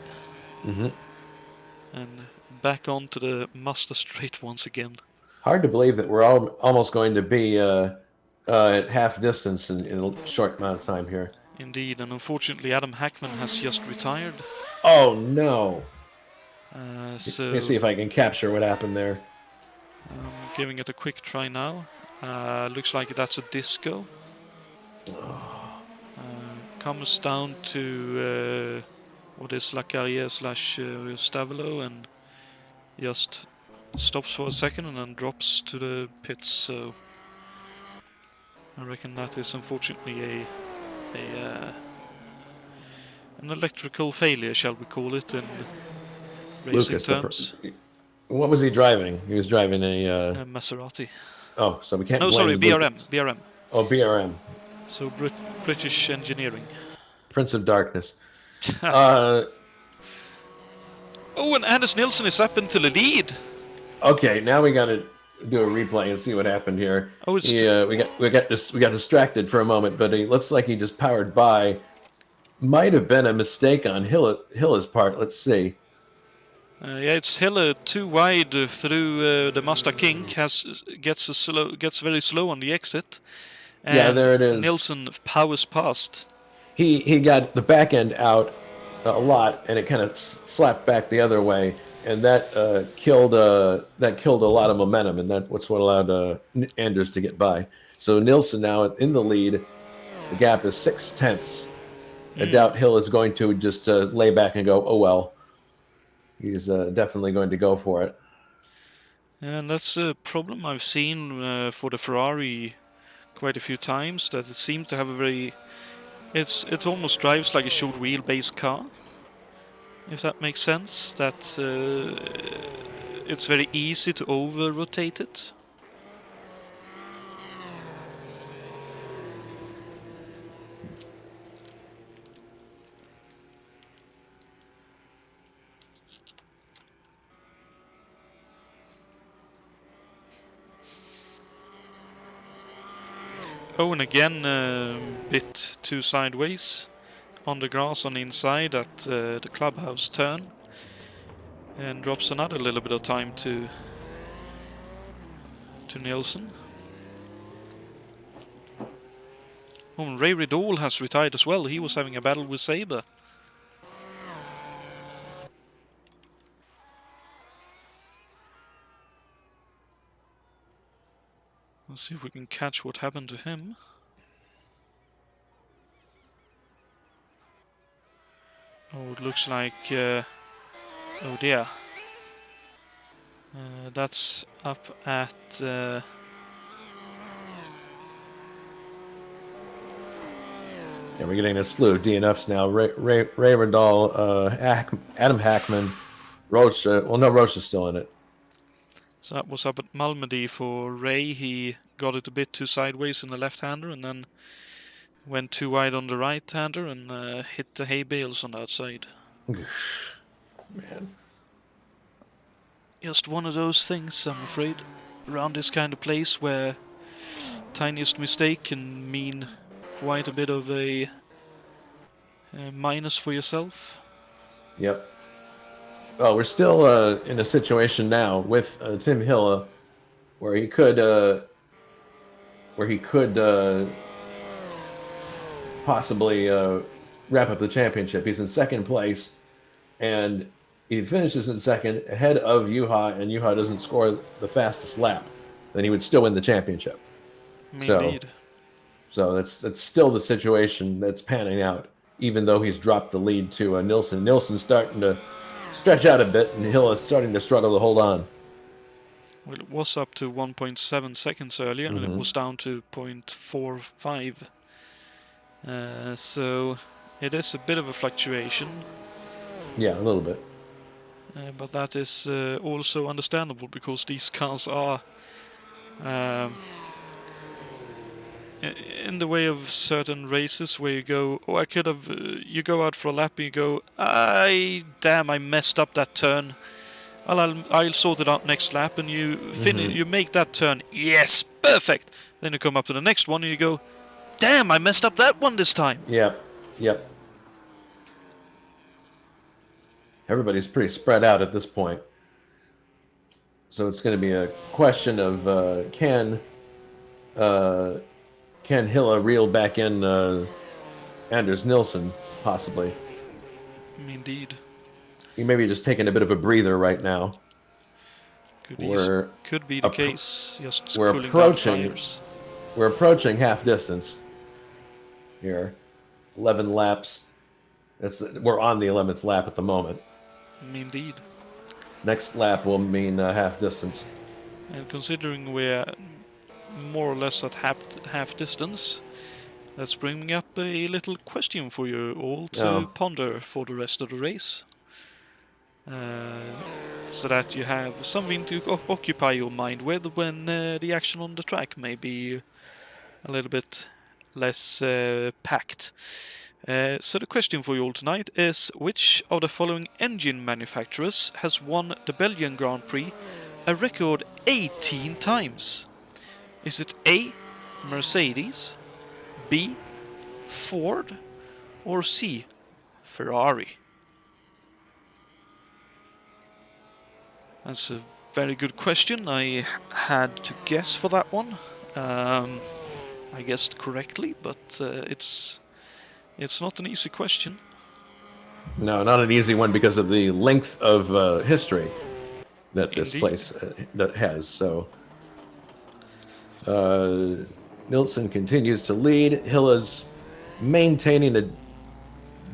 And back onto the Master Straight once again. Hard to believe that we're almost going to be at half distance in a short amount of time here. Indeed, and unfortunately Adam Hackman has just retired. Oh no! So let me see if I can capture what happened there. Giving it a quick try now. Looks like that's a disco. Comes down to what is La Carrière / Stavelot, and just stops for a second and then drops to the pits. So I reckon that is unfortunately an electrical failure, shall we call it, in racing terms. What was he driving? He was driving a Maserati. Oh, so we can't. No, sorry, BRM. Oh, BRM. So British engineering. Prince of Darkness. Oh, and Anders Nilsson is up into the lead. Okay, now we got to do a replay and see what happened here. Oh, it's we got distracted for a moment, but it looks like he just powered by. Might have been a mistake on Hilla's part. Let's see. Yeah, it's Hilla too wide through the Mazda King. Gets very slow on the exit. And yeah, there it is. Nilsson powers past. He got the back end out a lot, and it kind of slapped back the other way, and that killed a lot of momentum, and that's what allowed Anders to get by. So Nilsson now in the lead. The gap is 0.6. I doubt Hill is going to just lay back and go, oh well. He's definitely going to go for it. And that's a problem I've seen for the Ferrari quite a few times, that it seems to have a very... It almost drives like a short wheelbase car, if that makes sense. That it's very easy to over-rotate it. Oh, and again, bit too sideways on the grass on the inside at the clubhouse turn, and drops another little bit of time to Nilsson. Oh, and Ray Riddall has retired as well. He was having a battle with Saber. Let's see if we can catch what happened to him. Oh, it looks like... oh dear. That's up at... Yeah, we're getting a slew of DNFs now. Ray Radal, Adam Hackman, Roach. No, Roach is still in it. So that was up at Malmedy for Ray. He got it a bit too sideways in the left-hander and then went too wide on the right-hander and hit the hay bales on the outside. Man. Just one of those things, I'm afraid, around this kind of place where tiniest mistake can mean quite a bit of a minus for yourself. Yep. Well, we're still in a situation now with Tim Hille where he could possibly wrap up the championship. He's in second place, and he finishes in second ahead of Juha, and Juha doesn't score the fastest lap, then he would still win the championship. Indeed. So that's still the situation that's panning out, even though he's dropped the lead to Nilsson. Nilsson's starting to stretch out a bit, and Hill is starting to struggle to hold on. Well, it was up to 1.7 seconds earlier, and it was down to 0.45. So it is a bit of a fluctuation. Yeah, a little bit. But that is also understandable because these cars are in the way of certain races where you go, oh, I could have, you go out for a lap and you go, damn, I messed up that turn. Well, I'll sort it out next lap, and you you make that turn, yes, perfect. Then you come up to the next one and you go, damn, I messed up that one this time. Yep. Everybody's pretty spread out at this point. So it's going to be a question of can Hille reel back in Anders Nilsson, possibly. Indeed. He may be just taking a bit of a breather right now. Could be the case, just cooling down tires. We're approaching half distance here. 11 laps. We're on the 11th lap at the moment. Indeed. Next lap will mean half distance. And considering we're more or less at half distance, that's bringing up a little question for you all to ponder for the rest of the race. So that you have something to occupy your mind with when the action on the track may be a little bit less packed. So the question for you all tonight is, which of the following engine manufacturers has won the Belgian Grand Prix a record 18 times? Is it A, Mercedes, B, Ford, or C, Ferrari? That's a very good question. I had to guess for that one. I guessed correctly, but it's not an easy question. No, not an easy one because of the length of history that this place that has. So Nilsson continues to lead. Hille's maintaining a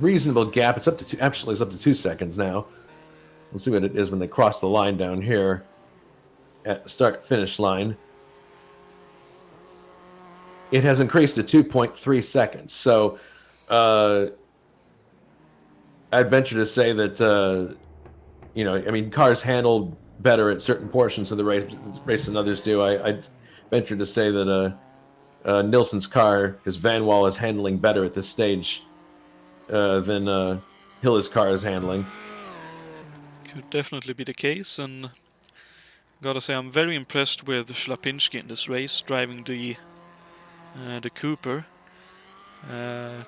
reasonable gap. It's up to it's up to 2 seconds now. We'll see what it is when they cross the line down here at the start-finish line. It has increased to 2.3 seconds. So I'd venture to say that, cars handle better at certain portions of the race than others do. I'd venture to say that Nilsson's car, his van wall, is handling better at this stage than Hille's car is handling. Could definitely be the case, and gotta say I'm very impressed with Schlapinski in this race, driving the Cooper.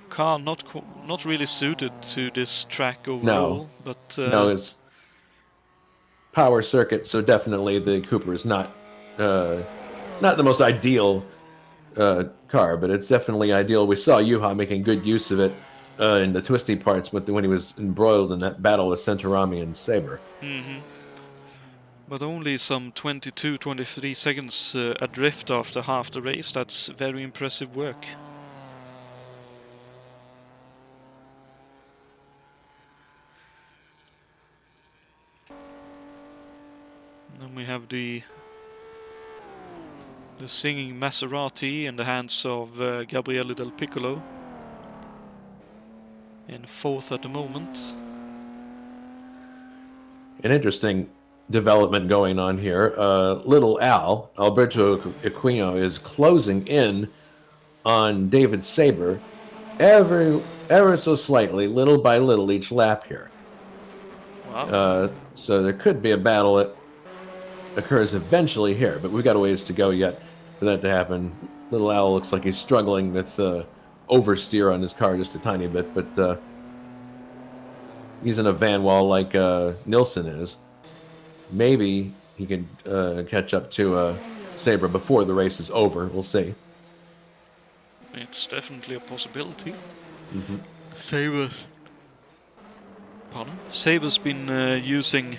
Car not really suited to this track overall, but no, it's power circuit, so definitely the Cooper is not the most ideal car, but it's definitely ideal. We saw Juha making good use of it in the twisty parts when he was embroiled in that battle with Centorami and Sabre. But only some 22-23 seconds adrift after half the race. That's very impressive work. And then we have the singing Maserati in the hands of Gabriele Del Piccolo in 4th at the moment. An interesting development going on here. Little Alberto Equino, is closing in on David Saber ever so slightly, little by little, each lap here. Wow. So there could be a battle that occurs eventually here, but we've got a ways to go yet for that to happen. Little Al looks like he's struggling with oversteer on his car just a tiny bit, but he's in a van wall like Nilsson is. Maybe he can catch up to Sabre before the race is over. We'll see. It's definitely a possibility. Mm-hmm. Saber's been using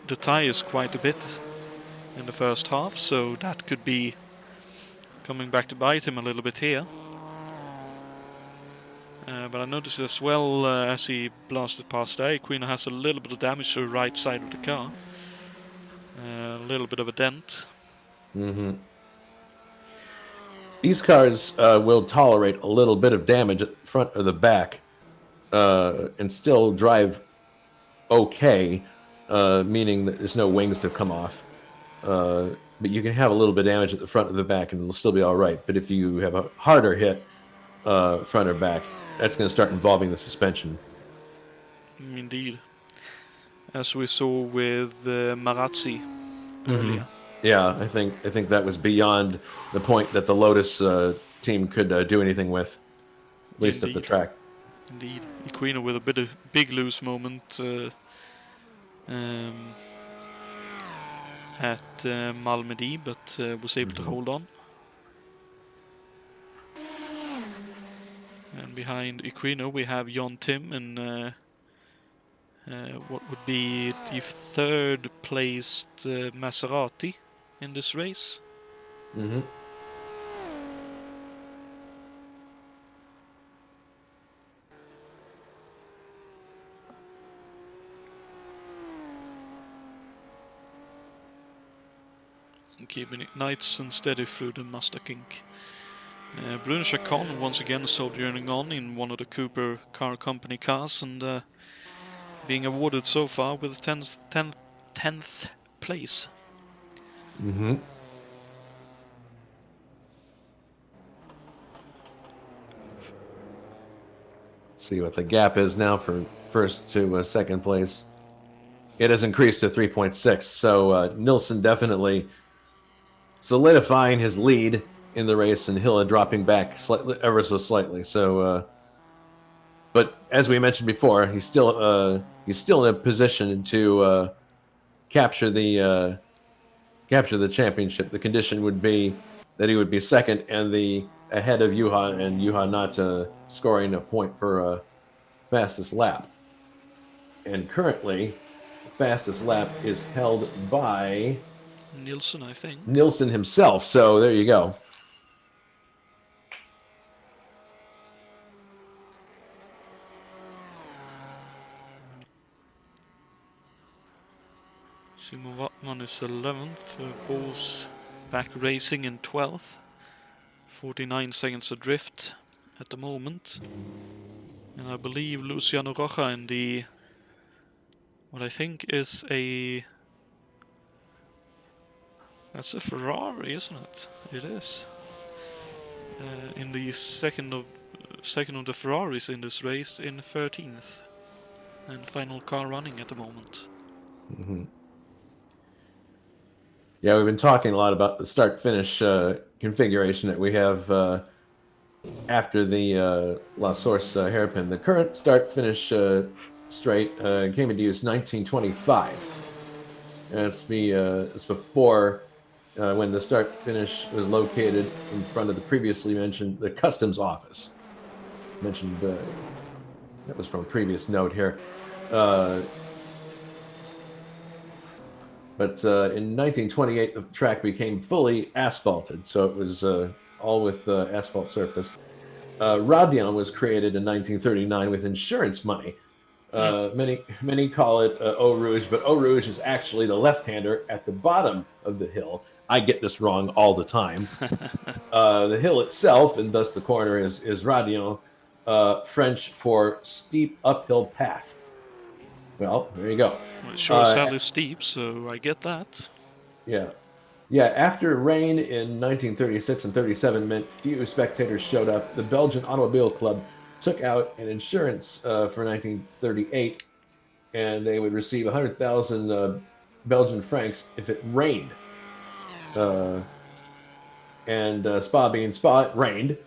the tires quite a bit in the first half, so that could be coming back to bite him a little bit here. But I noticed as well as he blasted past there, Equino has a little bit of damage to the right side of the car. A little bit of a dent. Mm-hmm. These cars will tolerate a little bit of damage at the front or the back and still drive okay, meaning that there's no wings to come off. But you can have a little bit of damage at the front or the back and it'll still be all right. But if you have a harder hit front or back, that's going to start involving the suspension. Indeed. As we saw with Marazzi earlier. Yeah, I think that was beyond the point that the Lotus team could do anything with, at least at the track. Indeed. Equino with a big loose moment at Malmedy, but was able to hold on. And behind Equino we have Jon Tim and what would be the 3rd placed Maserati in this race. Mm-hmm. And keeping it nice and steady through the Mazda King. Bruno Chacon once again soldiering on in one of the Cooper Car Company cars and being awarded so far with 10th place. Mm-hmm. See what the gap is now for first to second place. It has increased to 3.6, so Nilsson definitely solidifying his lead in the race and Hilla dropping back ever so slightly. So, but as we mentioned before, he's still in a position to capture the championship. The condition would be that he would be second and ahead of Juha, and Juha not scoring a point for fastest lap. And currently, fastest lap is held by Nilsson, I think. Nilsson himself. So there you go. Simo Wattman is 11th, Bose back racing in 12th, 49 seconds adrift at the moment. And I believe Luciano Roja in what I think is that's a Ferrari, isn't it? It is. In the second of the Ferraris in this race in 13th. And final car running at the moment. Mm-hmm. Yeah, we've been talking a lot about the start-finish configuration that we have after the La Source hairpin. The current start-finish straight came into use 1925. And it's before when the start-finish was located in front of the previously mentioned the customs office. Mentioned that was from a previous note here. But in 1928, the track became fully asphalted, so it was all with asphalt surface. Radion was created in 1939 with insurance money. Many call it Eau Rouge, but Eau Rouge is actually the left-hander at the bottom of the hill. I get this wrong all the time. The hill itself, and thus the corner, is Radion, French for steep uphill path. Well, there you go. Well, it sure is steep, so I get that. Yeah. Yeah, after rain in 1936 and 37 meant few spectators showed up, the Belgian Automobile Club took out an insurance for 1938, and they would receive 100,000 Belgian francs if it rained. And Spa being Spa, it rained,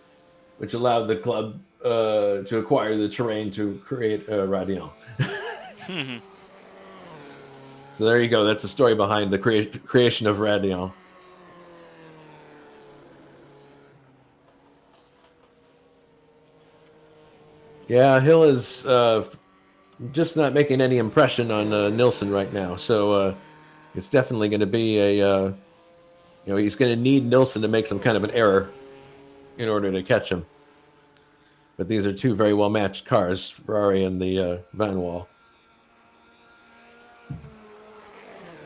which allowed the club to acquire the terrain to create Radion. So there you go. That's the story behind the creation of Radion. Yeah, Hill is just not making any impression on Nilsson right now. So it's definitely going to be a, he's going to need Nilsson to make some kind of an error in order to catch him. But these are two very well-matched cars, Ferrari and the Van Wall.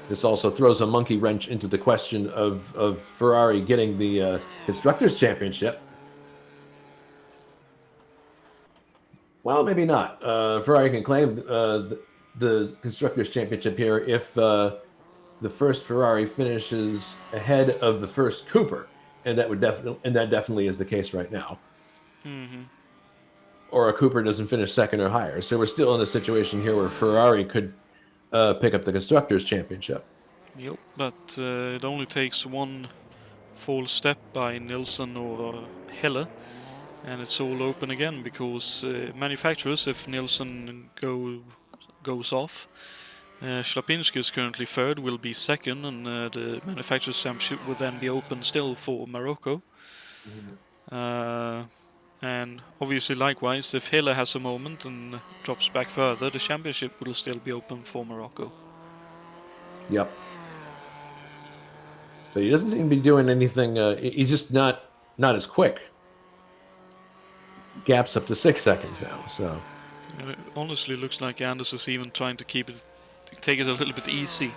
This also throws a monkey wrench into the question of Ferrari getting the Constructors' Championship. Well, maybe not. Ferrari can claim the Constructors' Championship here if the first Ferrari finishes ahead of the first Cooper, and that definitely is the case right now. Mm-hmm. Or a Cooper doesn't finish second or higher. So we're still in a situation here where Ferrari could pick up the Constructors' Championship. Yep, but it only takes one false step by Nilsson or Helle, and it's all open again, because manufacturers, if Nilsson goes off, Schlapinski is currently third, will be second, and the Manufacturers' Championship will then be open still for Morocco. Mm-hmm. And obviously, likewise, if Hille has a moment and drops back further, the championship will still be open for Morocco. Yep. But he doesn't seem to be doing anything. He's just not as quick. Gaps up to 6 seconds now. So. And it honestly looks like Anders is even trying to take it a little bit easy.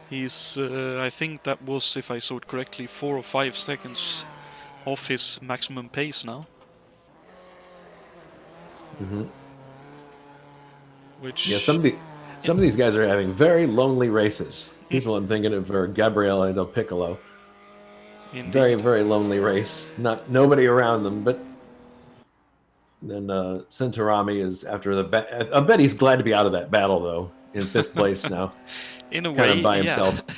He's, I think that was, if I saw it correctly, 4 or 5 seconds off his maximum pace now. Mm-hmm. Which, yeah, some of these guys are having very lonely races. People I'm thinking of are Gabriele Del Piccolo. Indeed. Very, very lonely race. Nobody around them, but then Centorami is after the I bet he's glad to be out of that battle, though, in 5th place now. In a way, kind of by himself. Yeah.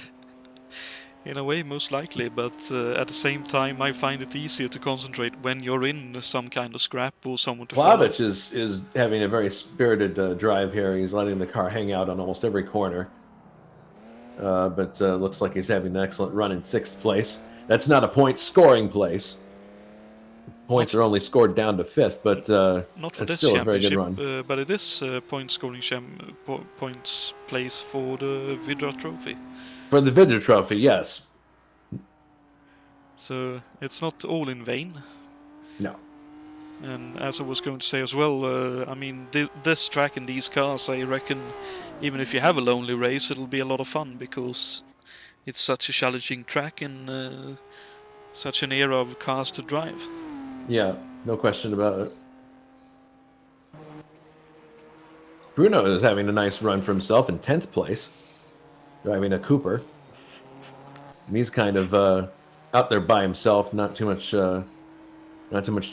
In a way, most likely, but at the same time, I find it easier to concentrate when you're in some kind of scrap or someone to follow. Vlahovic is having a very spirited drive here. He's letting the car hang out on almost every corner. But looks like he's having an excellent run in 6th place. That's not a point-scoring place. Points are only scored down to 5th, but not for this still a very good championship, run. But it is point-scoring points place for the Vidra Trophy. For the Vidra Trophy, yes. So it's not all in vain. No. And as I was going to say as well, I mean, this track and these cars, I reckon, even if you have a lonely race, it'll be a lot of fun, because it's such a challenging track and such an era of cars to drive. Yeah, no question about it. Bruno is having a nice run for himself in 10th place, driving a Cooper. And he's kind of out there by himself, not too much to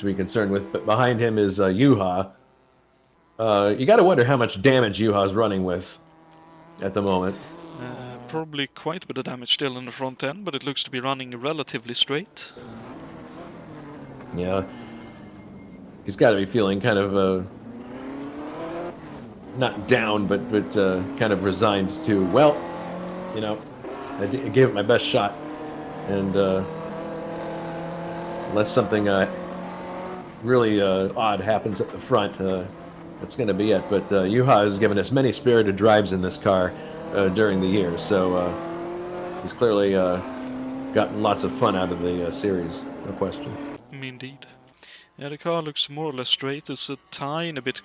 be concerned with. But behind him is Juha. You got to wonder how much damage Juha's running with at the moment. Probably quite a bit of damage still in the front end, but it looks to be running relatively straight. Yeah, he's got to be feeling kind of not down, but kind of resigned to, well, I gave it my best shot, and unless something really odd happens at the front, that's going to be it. But Juha has given us many spirited drives in this car during the year, so He's clearly gotten lots of fun out of the series, no question. Indeed. Yeah, the car looks more or less straight. It's a tiny bit,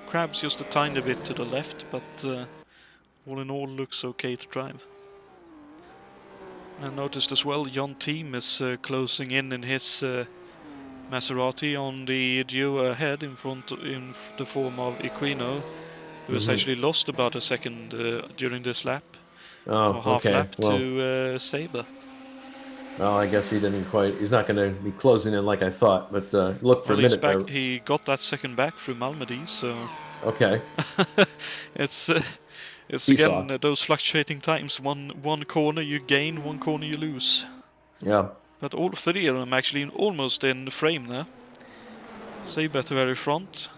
crabs just a tiny bit to the left, but all in all looks okay to drive. I noticed as well, Jonatan is closing in his Maserati on the duo ahead in the form of XIXe, who has actually lost about a second during this lap, or half lap, to Saber. Well, I guess he didn't quite. He's not going to be closing in like I thought, but look for a minute there. He got that second back through Malmedy, so okay. it's again those fluctuating times. One corner you gain, one corner you lose. Yeah. But all three of them actually almost in the frame there. Saber at the very front,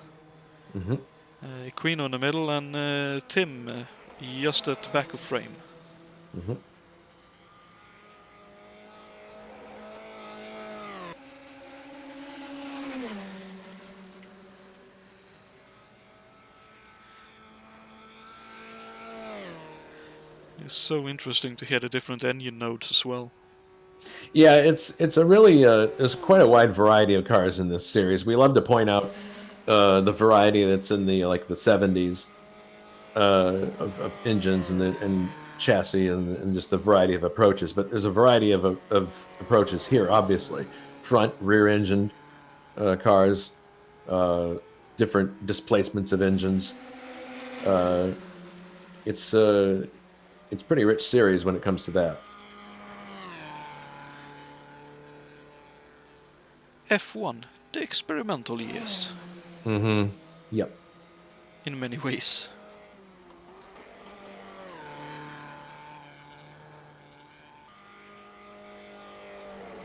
XIXe in the middle, and Tim just at the back of frame. It's so interesting to hear the different engine nodes as well. Yeah, it's a really there's quite a wide variety of cars in this series. We love to point out the variety that's in the like the 70s of engines and chassis and just the variety of approaches. But there's a variety of approaches here, obviously. Front, rear engine cars, different displacements of engines. It's pretty rich series when it comes to that. F1, the experimental years. Yep. In many ways.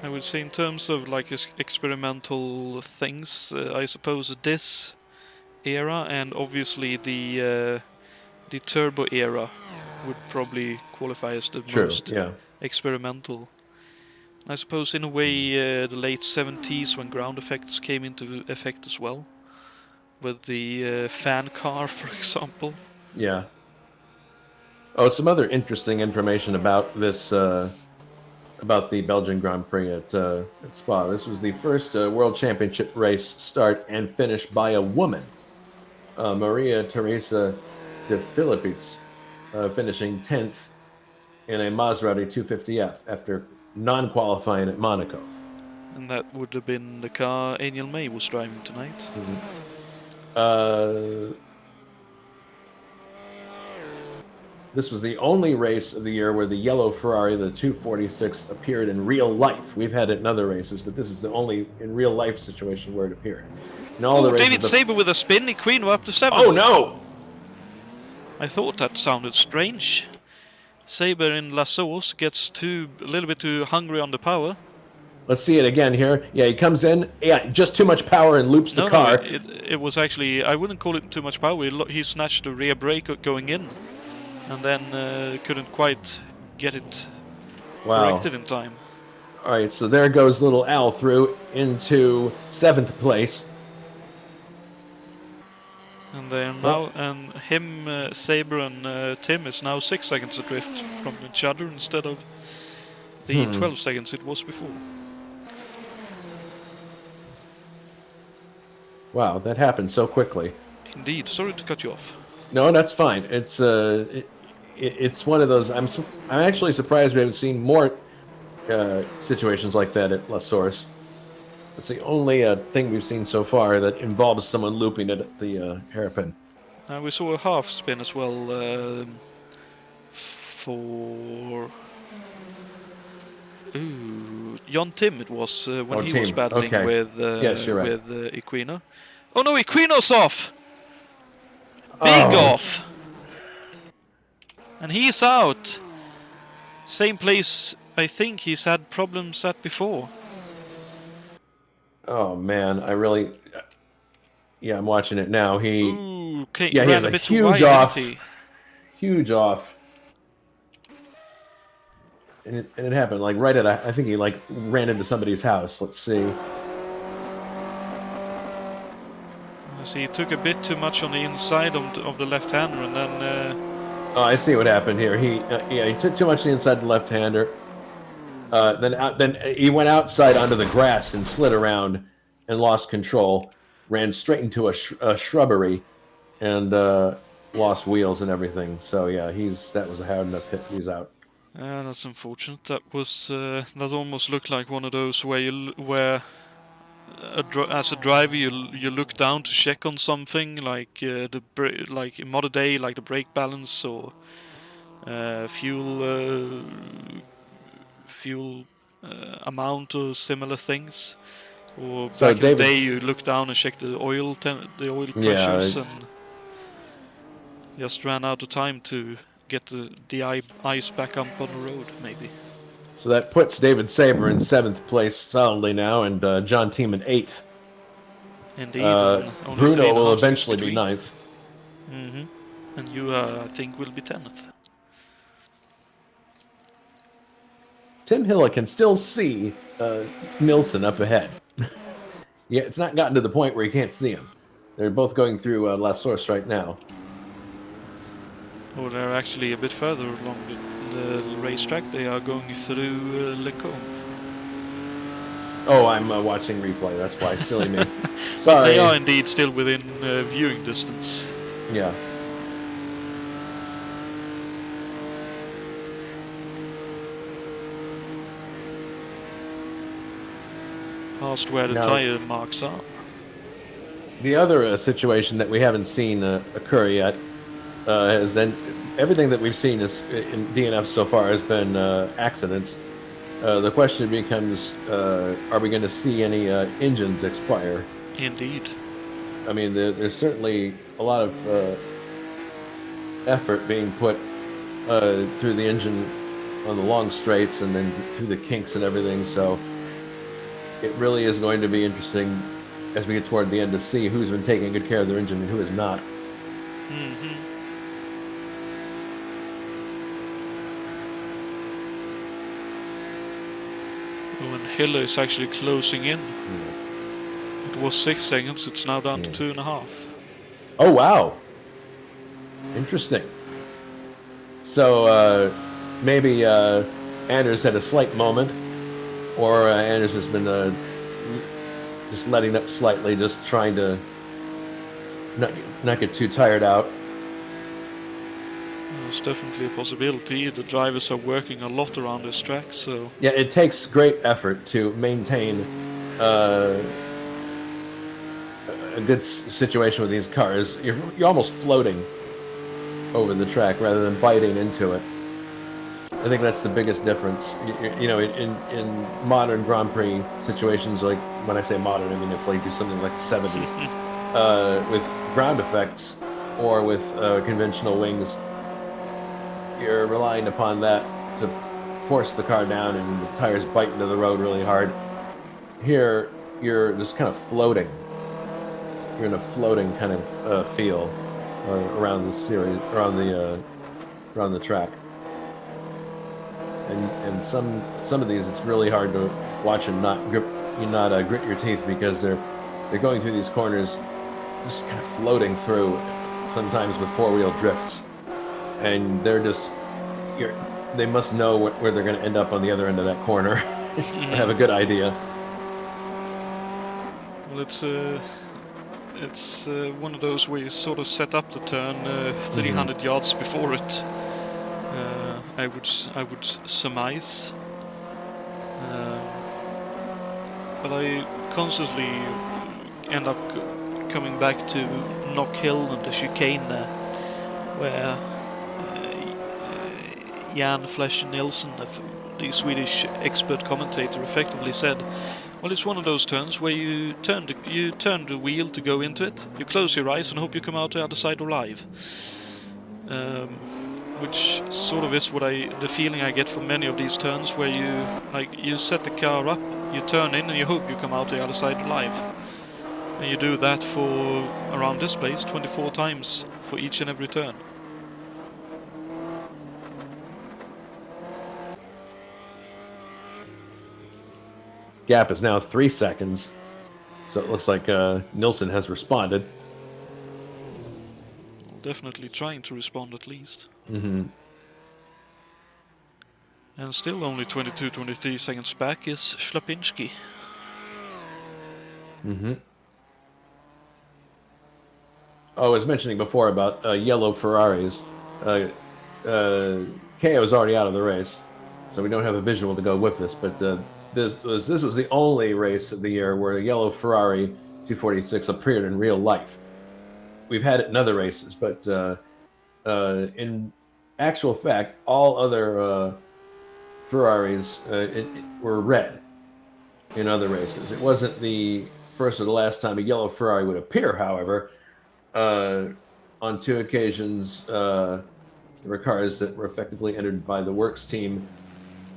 I would say in terms of like experimental things, I suppose this era and obviously the turbo era would probably qualify as the most experimental. I suppose in a way the late 70s when ground effects came into effect as well, with the fan car, for example. Yeah. Oh, some other interesting information about this, about the Belgian Grand Prix at Spa. This was the first World Championship race start and finish by a woman, Maria Teresa de Philippis, finishing 10th in a Maserati 250F after non-qualifying at Monaco. And that would have been the car Angel May was driving tonight. This was the only race of the year where the yellow Ferrari, the 246, appeared in real life. We've had it in other races, but this is the only in real life situation where it appeared. In all the races, David Saber with a spin, XIXe up to 7th. Oh no! I thought that sounded strange. Saber in La Source gets a little bit too hungry on the power. Let's see it again here. Yeah, he comes in. Yeah, just too much power and loops the car. No, it was actually, I wouldn't call it too much power. He snatched the rear brake going in, and then couldn't quite get it corrected in time. All right, so there goes little Al through into 7th place. And then now, and him, Saber and Tim is now 6 seconds adrift from each other instead of the 12 seconds it was before. Wow, that happened so quickly. Indeed. Sorry to cut you off. No, that's fine. It's it's one of those. I'm actually surprised we haven't seen more situations like that at La Source. It's the only thing we've seen so far that involves someone looping it at the hairpin. We saw a half spin as well for Jon Tim. It was when he was battling with XIXe. Oh no, XIXe's off. Big off. And he's out. Same place I think he's had problems at before. Oh man, I really. Yeah, I'm watching it now. He ran a bit too wide, off. Huge off. And it happened like right at I think he like ran into somebody's house. Let's see. See, he took a bit too much on the inside of the left-hander, and then Oh, I see what happened here. He took too much inside the left-hander. Then he went outside onto the grass and slid around and lost control. Ran straight into a shrubbery and lost wheels and everything. So yeah, that was a hard enough hit. He's out. That's unfortunate. That almost looked like one of those where as a driver you look down to check on something like like in modern day, like the brake balance or fuel amount or similar things. Or So back in the day, David's, you look down and check the oil pressures, and just ran out of time to get the ice back up on the road, maybe. so that puts David Saber in 7th place solidly now, and John Team in 8th. Indeed, only Bruno will 3.5 seconds eventually be between. 9th. And you, I think, will be 10th. Tim Hilla can still see Nilsson up ahead. Yeah, it's not gotten to the point where he can't see him. They're both going through La Source right now. Or they're actually a bit further along the racetrack. They are going through Lecombe. Oh, I'm watching replay. That's why. Silly me. Sorry. But they are indeed still within viewing distance. Yeah. Past where the tire marks are. The other situation that we haven't seen occur yet is then everything that we've seen is in DNF so far has been accidents. The question becomes, are we going to see any engines expire? Indeed. I mean, there's certainly a lot of effort being put through the engine on the long straights and then through the kinks and everything, so it really is going to be interesting as we get toward the end to see who's been taking good care of their engine and who has not. When Hiller is actually closing in. It was 6 seconds, it's now down to 2.5. Oh, wow. Interesting. So maybe Anders had a slight moment, or Anders has been just letting up slightly, just trying to not get too tired out. There's definitely a possibility. The drivers are working a lot around this track, so... Yeah, it takes great effort to maintain a good situation with these cars. You're almost floating over the track rather than biting into it. I think that's the biggest difference. You know, in modern Grand Prix situations, like when I say modern, I mean if like do something like the 70s, with ground effects or with conventional wings, you're relying upon that to force the car down and the tires bite into the road really hard. Here, you're just kind of floating. You're in a floating kind of feel around the series, around the track. And some of these, it's really hard to watch and not grit your teeth, because they're going through these corners, just kind of floating through, sometimes with four-wheel drifts, and they must know where they're going to end up on the other end of that corner. Have a good idea. Well, it's one of those where you sort of set up the turn 300 yards before it. I would surmise, but I constantly end up coming back to Knock Hill and the chicane there, where Jan Flesch Nilsson, the Swedish expert commentator, effectively said, well, it's one of those turns where you turn the wheel to go into it, you close your eyes and hope you come out the other side alive. Which sort of is the feeling I get from many of these turns, where you set the car up, you turn in and you hope you come out the other side alive. And you do that for, around this place, 24 times for each and every turn. Gap is now 3 seconds, so it looks like Nilsson has responded. definitely trying to respond at least. Mm-hmm. And still only 23 seconds back is Shlapinski. Mm-hmm. Oh, I was mentioning before about yellow Ferraris. KO's already out of the race, so we don't have a visual to go with this. But this was the only race of the year where a yellow Ferrari 246 appeared in real life. We've had it in other races, but in actual fact, all other Ferraris were red in other races. It wasn't the first or the last time a yellow Ferrari would appear, however. On 2 occasions, there were cars that were effectively entered by the works team.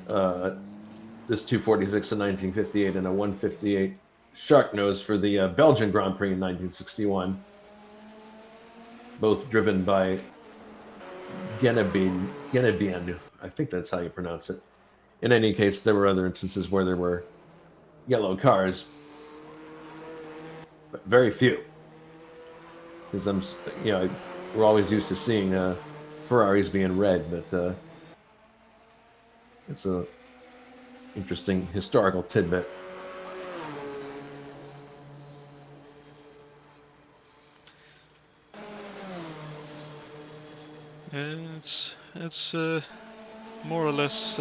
This 246 in 1958 and a 158 Shark Nose for the Belgian Grand Prix in 1961. Both driven by Genebien. I think that's how you pronounce it. In any case, there were other instances where there were yellow cars, but very few. Because we're always used to seeing Ferraris being red, but it's a interesting historical tidbit. It's more or less,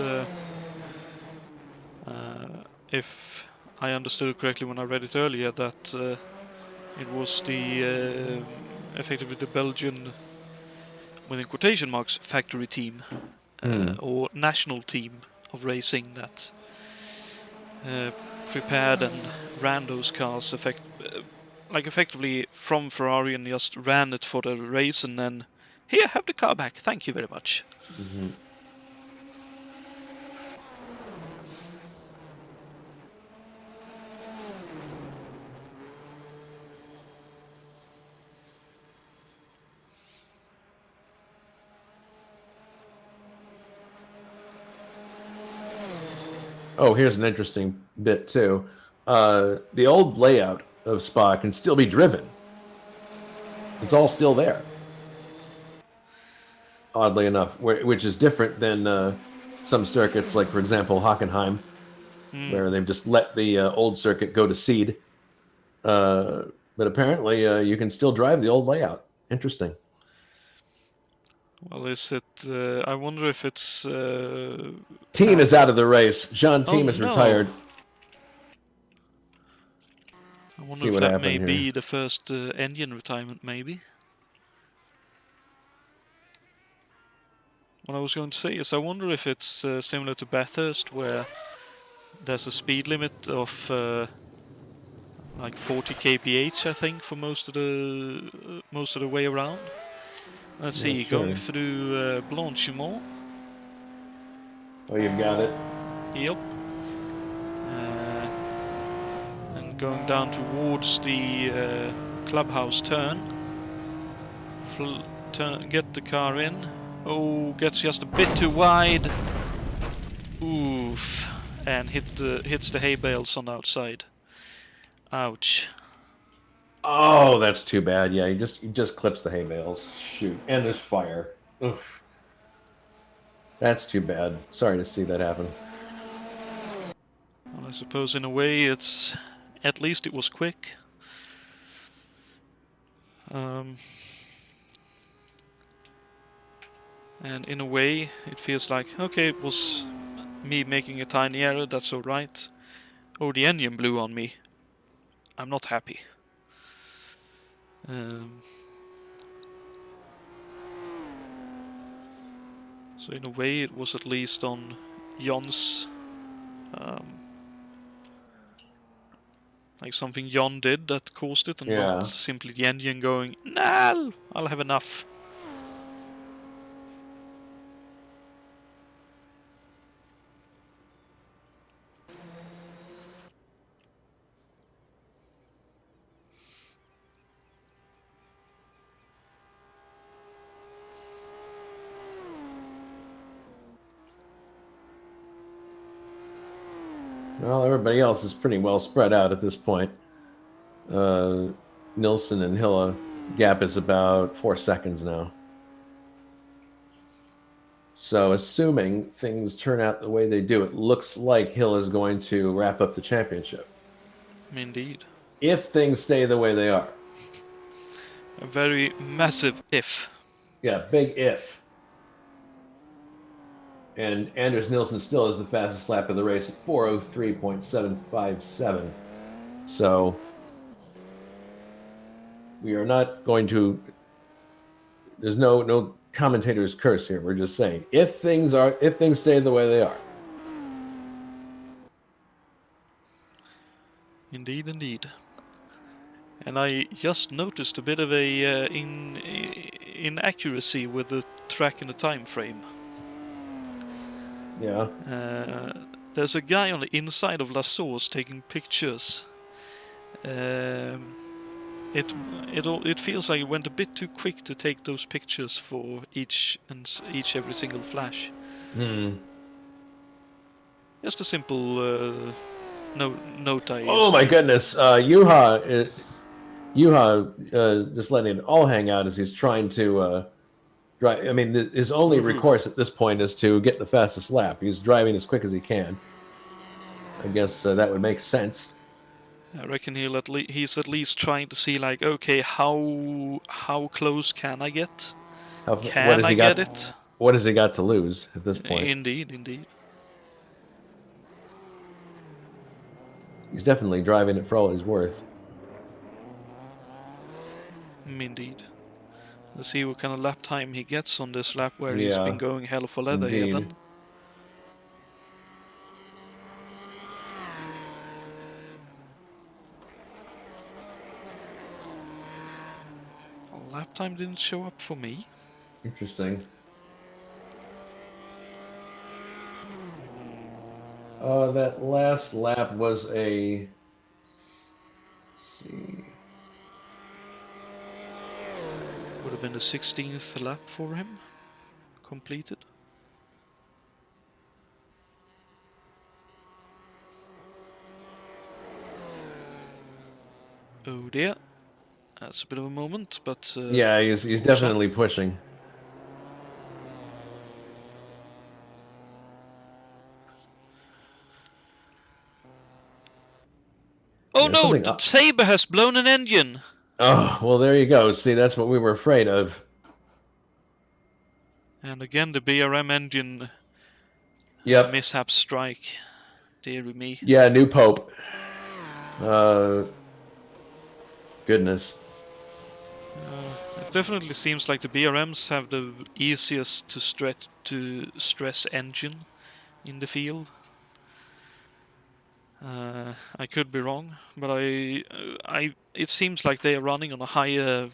if I understood it correctly when I read it earlier, that it was the effectively the Belgian, within quotation marks, factory team or national team of racing that prepared and ran those cars effectively from Ferrari and just ran it for the race and then, here, have the car back, thank you very much. Mm-hmm. Oh, here's an interesting bit too. The old layout of Spa can still be driven. It's all still there. Oddly enough, which is different than some circuits, like for example Hockenheim, where they've just let the old circuit go to seed. But apparently, you can still drive the old layout. Interesting. Well, is it? I wonder if it's. Team is out of the race. Jean Team is retired. I wonder if that may be the first engine retirement, maybe. What I was going to say is, I wonder if it's similar to Bathurst, where there's a speed limit of like 40 kph, I think, for most of the way around. Let's see, going through Blanchimont. Oh, you've got it. Yep. And going down towards the clubhouse turn. Get the car in. Oh, gets just a bit too wide. Oof. And hits the hay bales on the outside. Ouch. Oh, that's too bad. Yeah, he just clips the hay bales. Shoot. And there's fire. Oof. That's too bad. Sorry to see that happen. Well, I suppose in a way it's... At least it was quick. And in a way it feels like, okay, it was me making a tiny error, that's alright. Oh, the engine blew on me. I'm not happy. So in a way it was at least on Jon's, like something Jon did that caused it, and not simply the engine going, nah, I'll have enough. Well, everybody else is pretty well spread out at this point. Nilsson and Hilla gap is about 4 seconds now. So assuming things turn out the way they do, it looks like Hill is going to wrap up the championship. Indeed. If things stay the way they are. A very massive if. Yeah, big if. And Anders Nilsson still is the fastest lap of the race at 4:03.757. So we are not going to. There's no commentator's curse here. We're just saying if things stay the way they are. Indeed, indeed. And I just noticed a bit of a inaccuracy with the track and the time frame. Yeah. There's a guy on the inside of La Source taking pictures. It feels like it went a bit too quick to take those pictures for every single flash. Just a simple note I. Oh my goodness, Juha just letting it all hang out as he's trying to drive. I mean, his only recourse at this point is to get the fastest lap. He's driving as quick as he can. I guess that would make sense. I reckon he's at least trying to see, like, okay, how close can I get? Can I get it? What has he got to lose at this point? Indeed. He's definitely driving it for all it's worth. Indeed. Let's see what kind of lap time he gets on this lap where he's been going hell for leather here then. Lap time didn't show up for me. Interesting. That last lap was a. Let's see. Would have been the 16th lap for him. Completed. Oh dear. That's a bit of a moment, but... yeah, he's definitely pushing. Oh no, the Sabre has blown an engine! Oh, well there you go. See, that's what we were afraid of. And again, the BRM engine mishap strike. Dear me. Yeah, new Pope. Goodness. It definitely seems like the BRMs have the easiest to stress engine in the field. I could be wrong, but it seems like they are running on a higher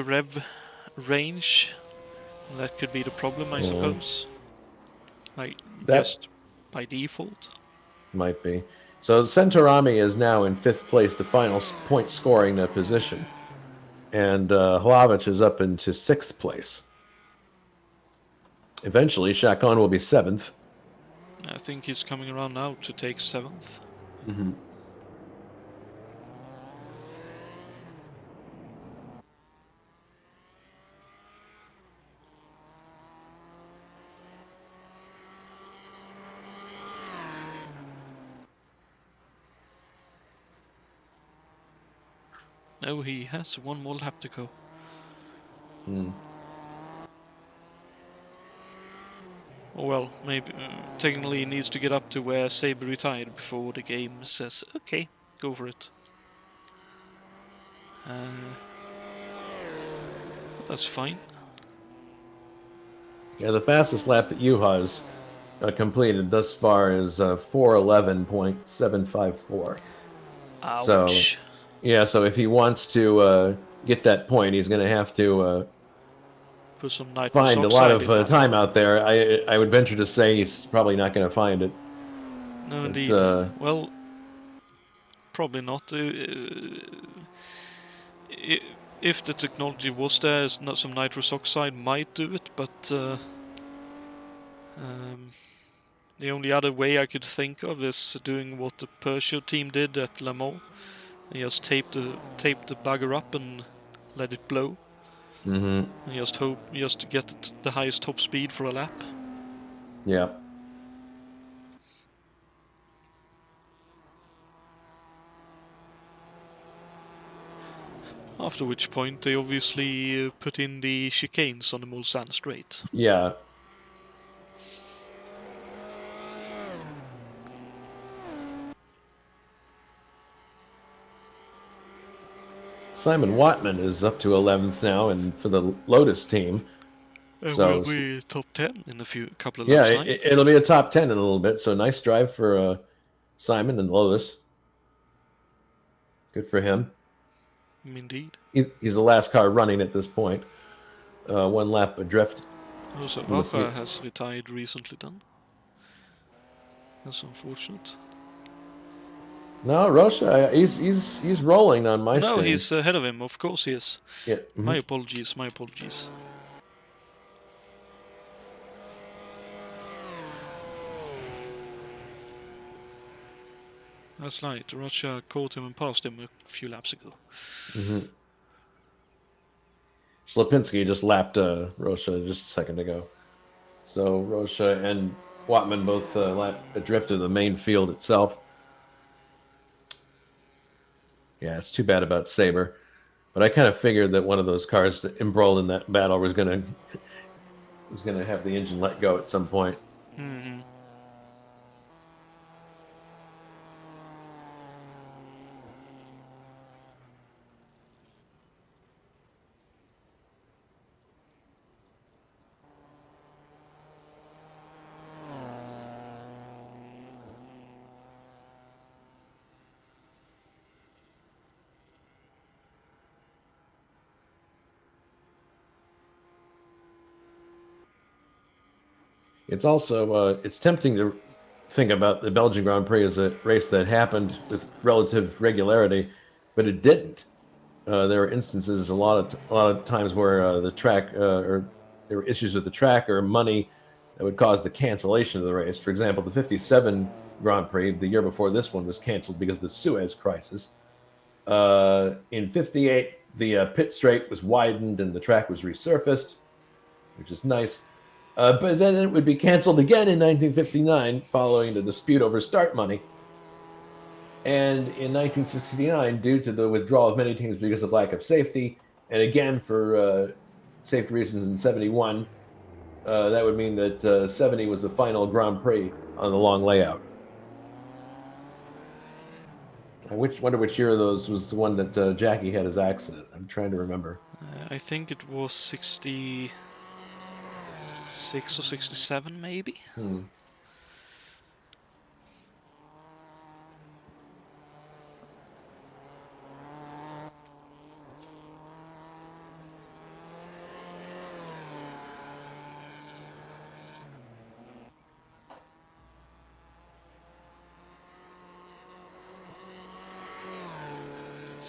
rev range. That could be the problem, I suppose. Like just by default. Might be. So Centorami is now in 5th place, the final point scoring position. And Hlavic is up into 6th place. Eventually, Chacon will be 7th. I think he's coming around now to take 7th. Mm-hmm. No, he has one more lap to go. Oh well, maybe technically he needs to get up to where Sabre retired before the game says, okay, go for it. That's fine. Yeah, the fastest lap that Juha has completed thus far is 4:11.754. Ouch. So, yeah, so if he wants to get that point, he's going to have to put some nitrous find a lot of time out there. I would venture to say he's probably not going to find it. No, indeed. Well, probably not. If the technology was there, some nitrous oxide might do it, but the only other way I could think of is doing what the Peugeot team did at Le Mans, And just tape the bugger up and let it blow. Mm-hmm. And just hope to get the highest top speed for a lap. Yeah. After which point they obviously put in the chicanes on the Mulsanne straight. Yeah. Simon Watman is up to 11th now, and for the Lotus team. So will be top 10 in a couple of yeah, laps. It'll be a top 10 in a little bit. So nice drive for Simon and Lotus. Good for him. Indeed. He's the last car running at this point. One lap adrift. Also, Raja has retired recently then. That's unfortunate. No, Rocha, he's rolling on my screen. No, he's ahead of him. Of course he is. Yeah. Mm-hmm. My apologies. My apologies. That's right. Rocha caught him and passed him a few laps ago. Mm-hmm. Slapinski just lapped Rocha just a second ago. So Rocha and Watman both adrift of the main field itself. Yeah, it's too bad about Sabre. But I kind of figured that one of those cars embroiled in that battle was gonna have the engine let go at some point. Mm-hmm. It's also it's tempting to think about the Belgian Grand Prix as a race that happened with relative regularity, but it didn't. There were instances, a lot of times where the track or there were issues with the track or money that would cause the cancellation of the race. For example, the '57 Grand Prix, the year before this one, was canceled because of the Suez crisis. In '58, the pit straight was widened and the track was resurfaced, which is nice. But then it would be canceled again in 1959 following the dispute over start money. And in 1969, due to the withdrawal of many teams because of lack of safety, and again for safety reasons in '71, that would mean that '70 was the final Grand Prix on the long layout. I wonder which year of those was the one that Jackie had his accident. I'm trying to remember. I think it was 66 or 67, maybe.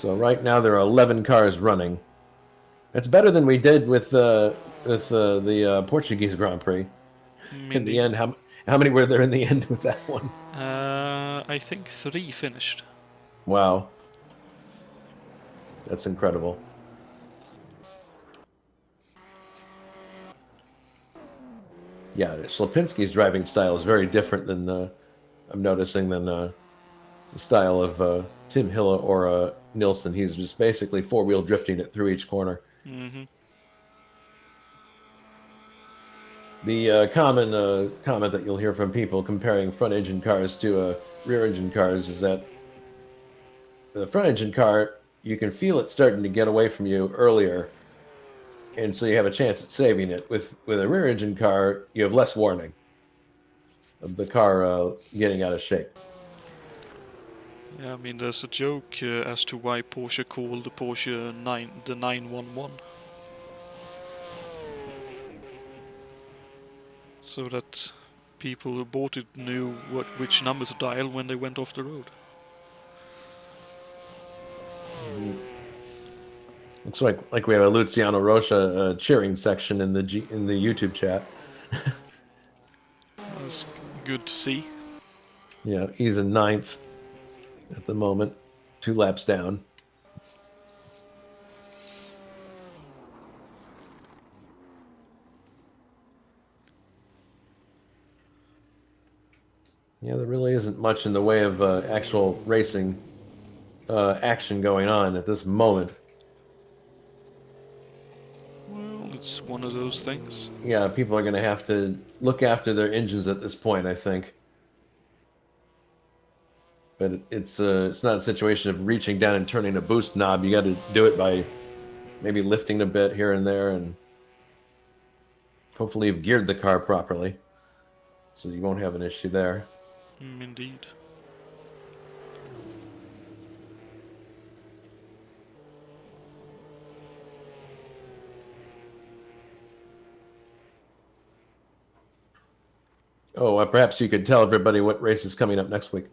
So right now there are 11 cars running. It's better than we did with the Portuguese Grand Prix. In the end, how many were there in the end with that one? I think 3 finished. Wow. That's incredible. Yeah, Slapinski's driving style is very different than I'm noticing than the style of Tim Hilla or Nilsson. He's just basically four-wheel drifting it through each corner. Mm-hmm. The common comment that you'll hear from people comparing front-engine cars to rear-engine cars is that the front-engine car, you can feel it starting to get away from you earlier, and so you have a chance at saving it. With a rear-engine car, you have less warning of the car getting out of shape. Yeah, I mean, there's a joke as to why Porsche called the Porsche 911. So that people who bought it knew which number to dial when they went off the road. Looks like we have a Luciano Rocha cheering section in the YouTube chat. That's good to see. Yeah, he's in 9th at the moment. 2 laps down. Yeah, there really isn't much in the way of actual racing action going on at this moment. Well, it's one of those things. Yeah, people are going to have to look after their engines at this point, I think. But it's not a situation of reaching down and turning a boost knob. You got to do it by maybe lifting a bit here and there, and hopefully you've geared the car properly, so you won't have an issue there. Indeed. Oh, perhaps you could tell everybody what race is coming up next week.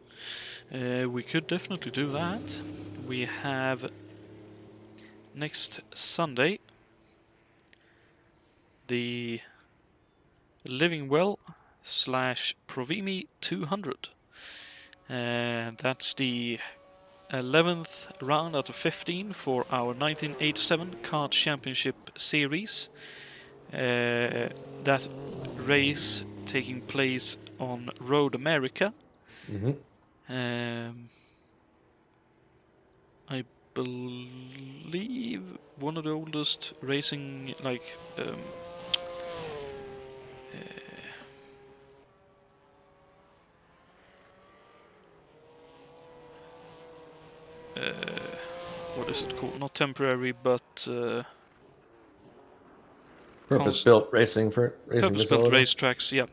We could definitely do that. We have next Sunday the Living Well / Provimi 200. That's the 11th round out of 15 for our 1987 Kart Championship Series. That race taking place on Road America. Mm-hmm. I believe one of the oldest racing, what is it called? Not temporary, but Purpose-built racing purpose-built facility. racetracks. Yeah,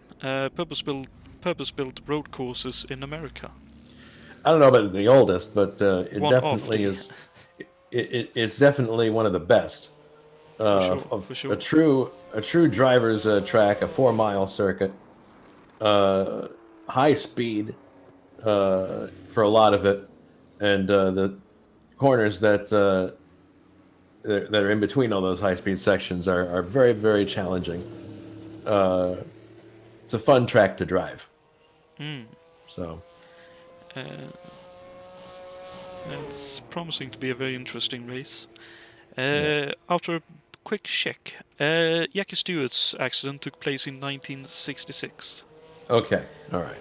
purpose-built road courses in America. I don't know about the oldest, but it One definitely is. It's definitely one of the best. For sure. A true driver's track, a 4-mile circuit, high speed for a lot of it, and the corners that are in between all those high-speed sections are very, very challenging. It's a fun track to drive. So. It's promising to be a very interesting race. After a quick check, Jackie Stewart's accident took place in 1966. Okay, all right.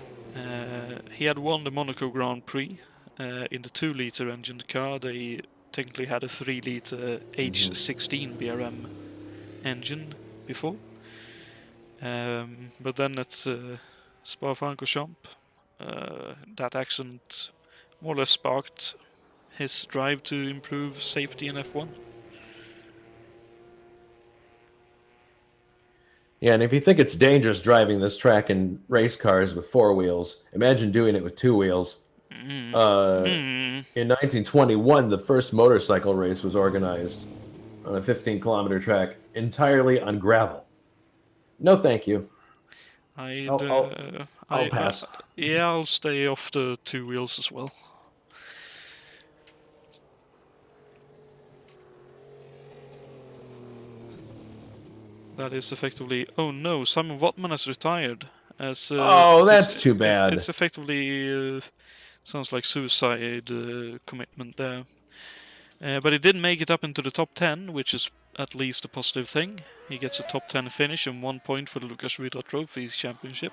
He had won the Monaco Grand Prix in the 2-liter engined car. They technically had a 3-liter H16 BRM engine before. But then at Spa-Francorchamps, that accident more or less sparked his drive to improve safety in F1. Yeah, and if you think it's dangerous driving this track in race cars with 4 wheels, imagine doing it with 2 wheels. In 1921, the first motorcycle race was organized on a 15-kilometer track entirely on gravel. No, thank you. I'll pass. Yeah, I'll stay off the 2 wheels as well. That is effectively... Oh no, Simon Wattman has retired. That's too bad. It's effectively... sounds like suicide commitment there. But he did make it up into the top 10, which is at least a positive thing. He gets a top 10 finish and 1 point for the Lucas Rita Trophy Championship.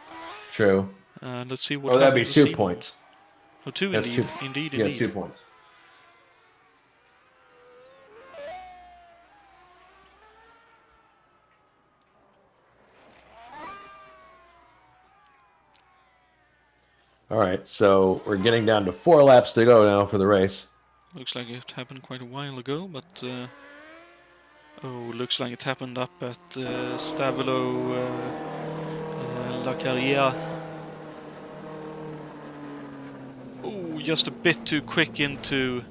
True. Let's see what that'd be happens. 2 points. Oh, 2 That's indeed. 2. Indeed. Yeah, 2 points. All right, so we're getting down to 4 laps to go now for the race. Looks like it happened quite a while ago, but... looks like it happened up at Stavelo La Carrière. Oh, just a bit too quick into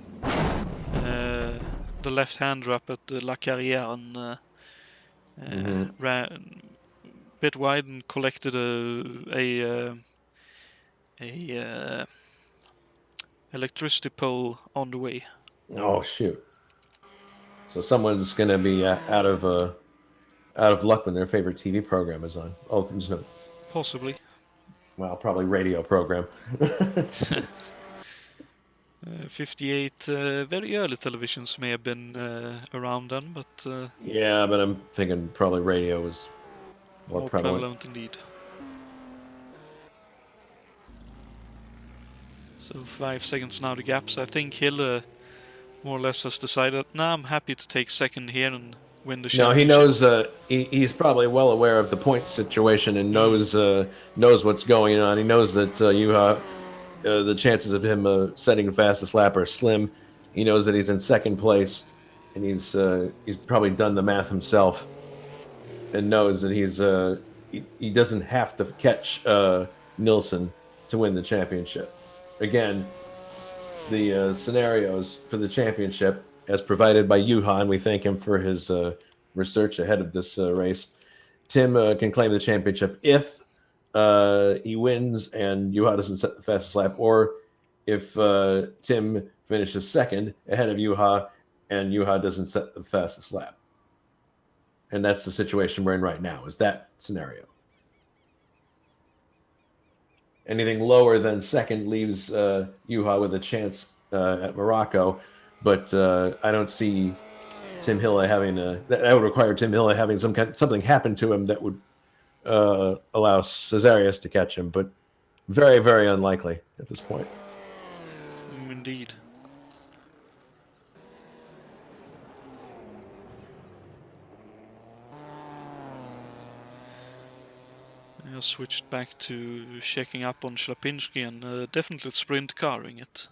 the left-hander up at La Carrière and ran a bit wide and collected a electricity pole on the way. Oh shoot! So someone's going to be out of luck when their favorite TV program is on. Oh, no. Possibly. Well, probably radio program. 58 very early televisions may have been around then, but Yeah, but I'm thinking probably radio was more more prevalent. prevalent indeed. So 5 seconds now the gap. So I think Hille more or less has decided, nah, I'm happy to take second here and win the No, he championship. knows. He's probably well aware of the point situation and knows Mm. knows what's going on. He knows that the chances of him setting the fastest lap are slim. He knows that he's in second place, and he's probably done the math himself, and knows that he doesn't have to catch Nilsson to win the championship. Again, the scenarios for the championship, as provided by Juha, and we thank him for his research ahead of this race. Tim can claim the championship if he wins and Juha doesn't set the fastest lap, or if Tim finishes second ahead of Juha and Juha doesn't set the fastest lap. And that's the situation we're in right now, is that scenario. Anything lower than second leaves Juha with a chance at Morocco, but I don't see Tim Hille having that would require Tim Hille having something happen to him that would allow Cesarius to catch him, but very, very unlikely at this point. Indeed. I switched back to checking up on Shlapinski and definitely sprint carring it.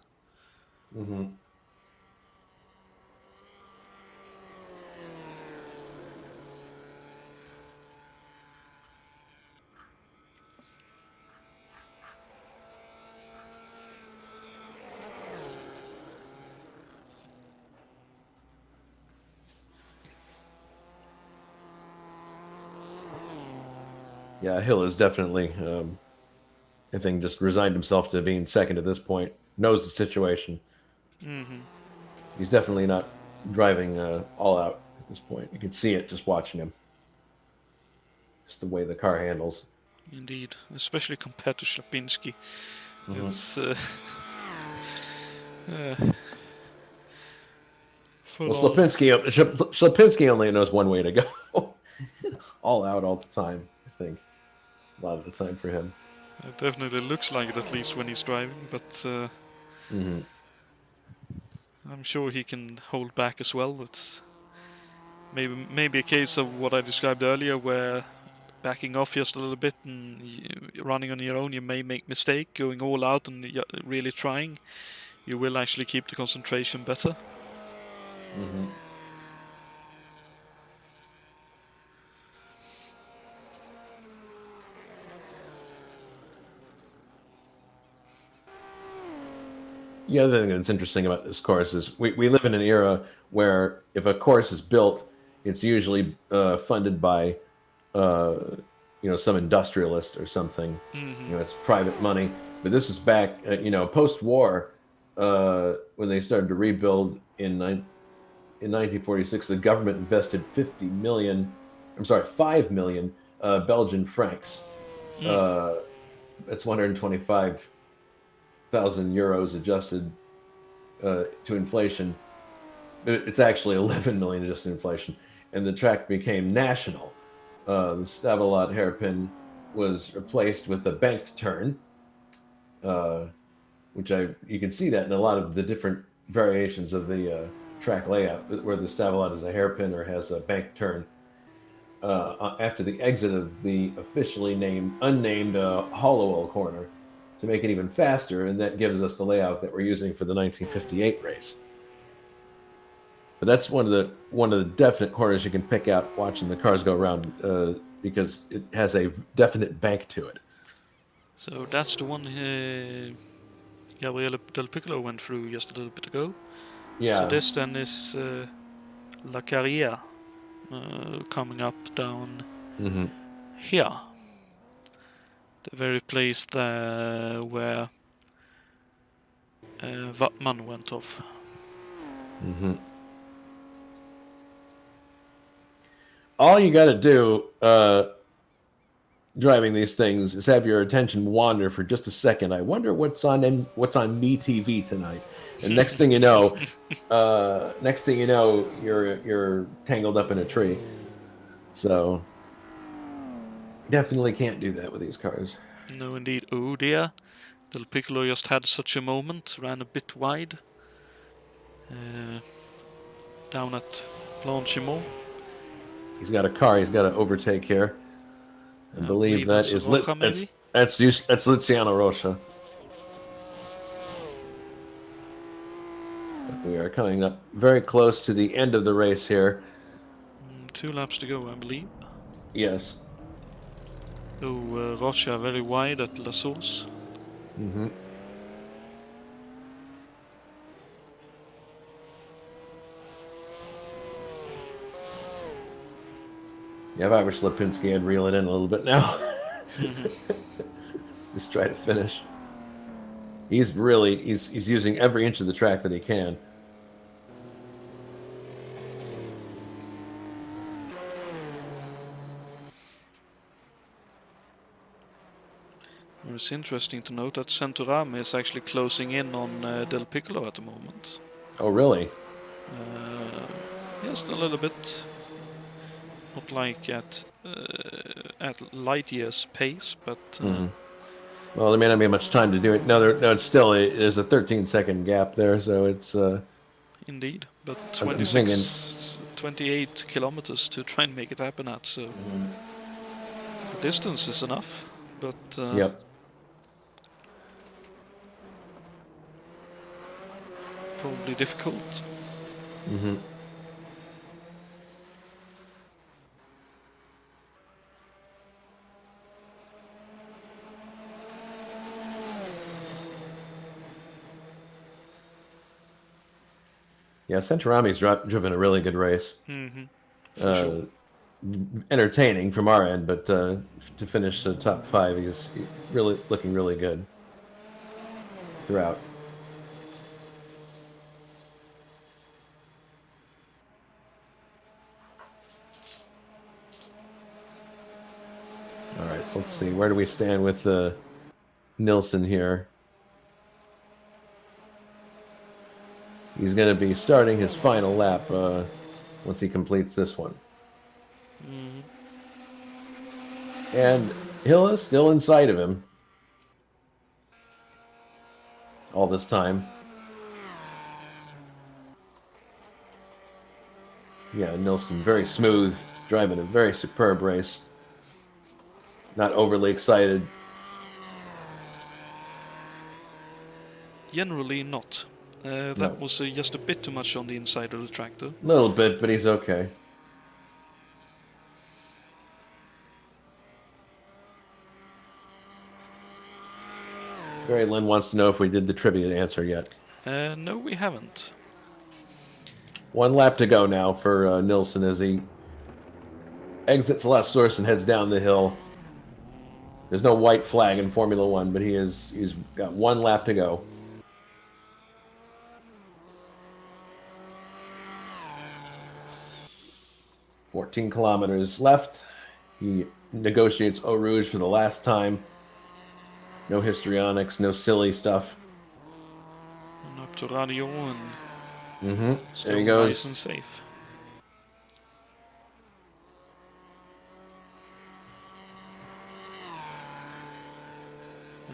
Mm-hmm. Yeah, Hill is definitely, I think, just resigned himself to being second at this point. Knows the situation. Mm-hmm. He's definitely not driving all out at this point. You can see it just watching him. Just the way the car handles. Indeed, especially compared to Shlapinski. Mm-hmm. It's well, Shlapinski only knows one way to go. All out all the time, I think. A lot of the time for him. It definitely looks like it, at least when he's driving, but Mm-hmm. I'm sure he can hold back as well. It's maybe a case of what I described earlier, where backing off just a little bit and running on your own, you may make mistake. Going all out and really trying, you will actually keep the concentration better. Mm-hmm. The other thing that's interesting about this course is we live in an era where if a course is built, it's usually funded by some industrialist or something. Mm-hmm. It's private money. But this is back, post-war, when they started to rebuild in 1946. The government invested 5 million Belgian francs. That's 125,000 euros adjusted to inflation. It's actually 11 million adjusted to inflation. And the track became national. The Stavelot hairpin was replaced with a banked turn, which you can see that in a lot of the different variations of the track layout, where the Stavelot is a hairpin or has a banked turn. After the exit of the officially unnamed Hollowell corner, to make it even faster, and that gives us the layout that we're using for the 1958 race. But that's one of the definite corners you can pick out watching the cars go around, because it has a definite bank to it. So that's the one Gabriele Del Piccolo went through just a little bit ago. Yeah. So this then is La Carrière coming up down here. The very place there where Wattmann went off. Mm-hmm. All you got to do driving these things is have your attention wander for just a second. I wonder what's on MeTV tonight. And next thing you know, you're tangled up in a tree. So definitely can't do that with these cars. No, indeed. Oh dear. Del Piccolo just had such a moment, ran a bit wide. Down at Blanchimont. He's got a car he's got to overtake here. I believe that that's is Rocha, maybe? that's Luciano Rocha. We are coming up very close to the end of the race here. 2 laps to go, I believe. Yes. Oh, Rocha very wide at La Source. Mm-hmm. Yeah, if I were Slipinski, I'd reel it in a little bit now. Just try to finish. He's using every inch of the track that he can. It's interesting to note that Centorame is actually closing in on Del Piccolo at the moment. Oh, really? Just a little bit. Not like at light years pace, but... Well, there may not be much time to do it. No, it's still there's a 13-second gap there, so it's... Indeed, but I'm 28 kilometers to try and make it happen at, so... The distance is enough, but... Yep. Probably difficult. Mm-hmm. Yeah, Centorami's driven a really good race. Sure. Entertaining from our end, but to finish the top 5, he's really looking really good throughout. All right, so let's see. Where do we stand with Nilsson here? He's going to be starting his final lap once he completes this one. And Hilla's still in sight of him all this time. Yeah, Nilsson very smooth, driving a very superb race. Not overly excited. Generally not. That was just a bit too much on the inside of the tractor. A little bit, but he's okay. Barry Lynn wants to know if we did the trivia answer yet. No, we haven't. 1 lap to go now for Nilsson as he exits La Source and heads down the hill. There's no white flag in Formula One, but he's got 1 lap to go. "14 kilometers left." He negotiates Eau Rouge for the last time. No histrionics, no silly stuff. And up to Radio and still there he goes. Nice and safe.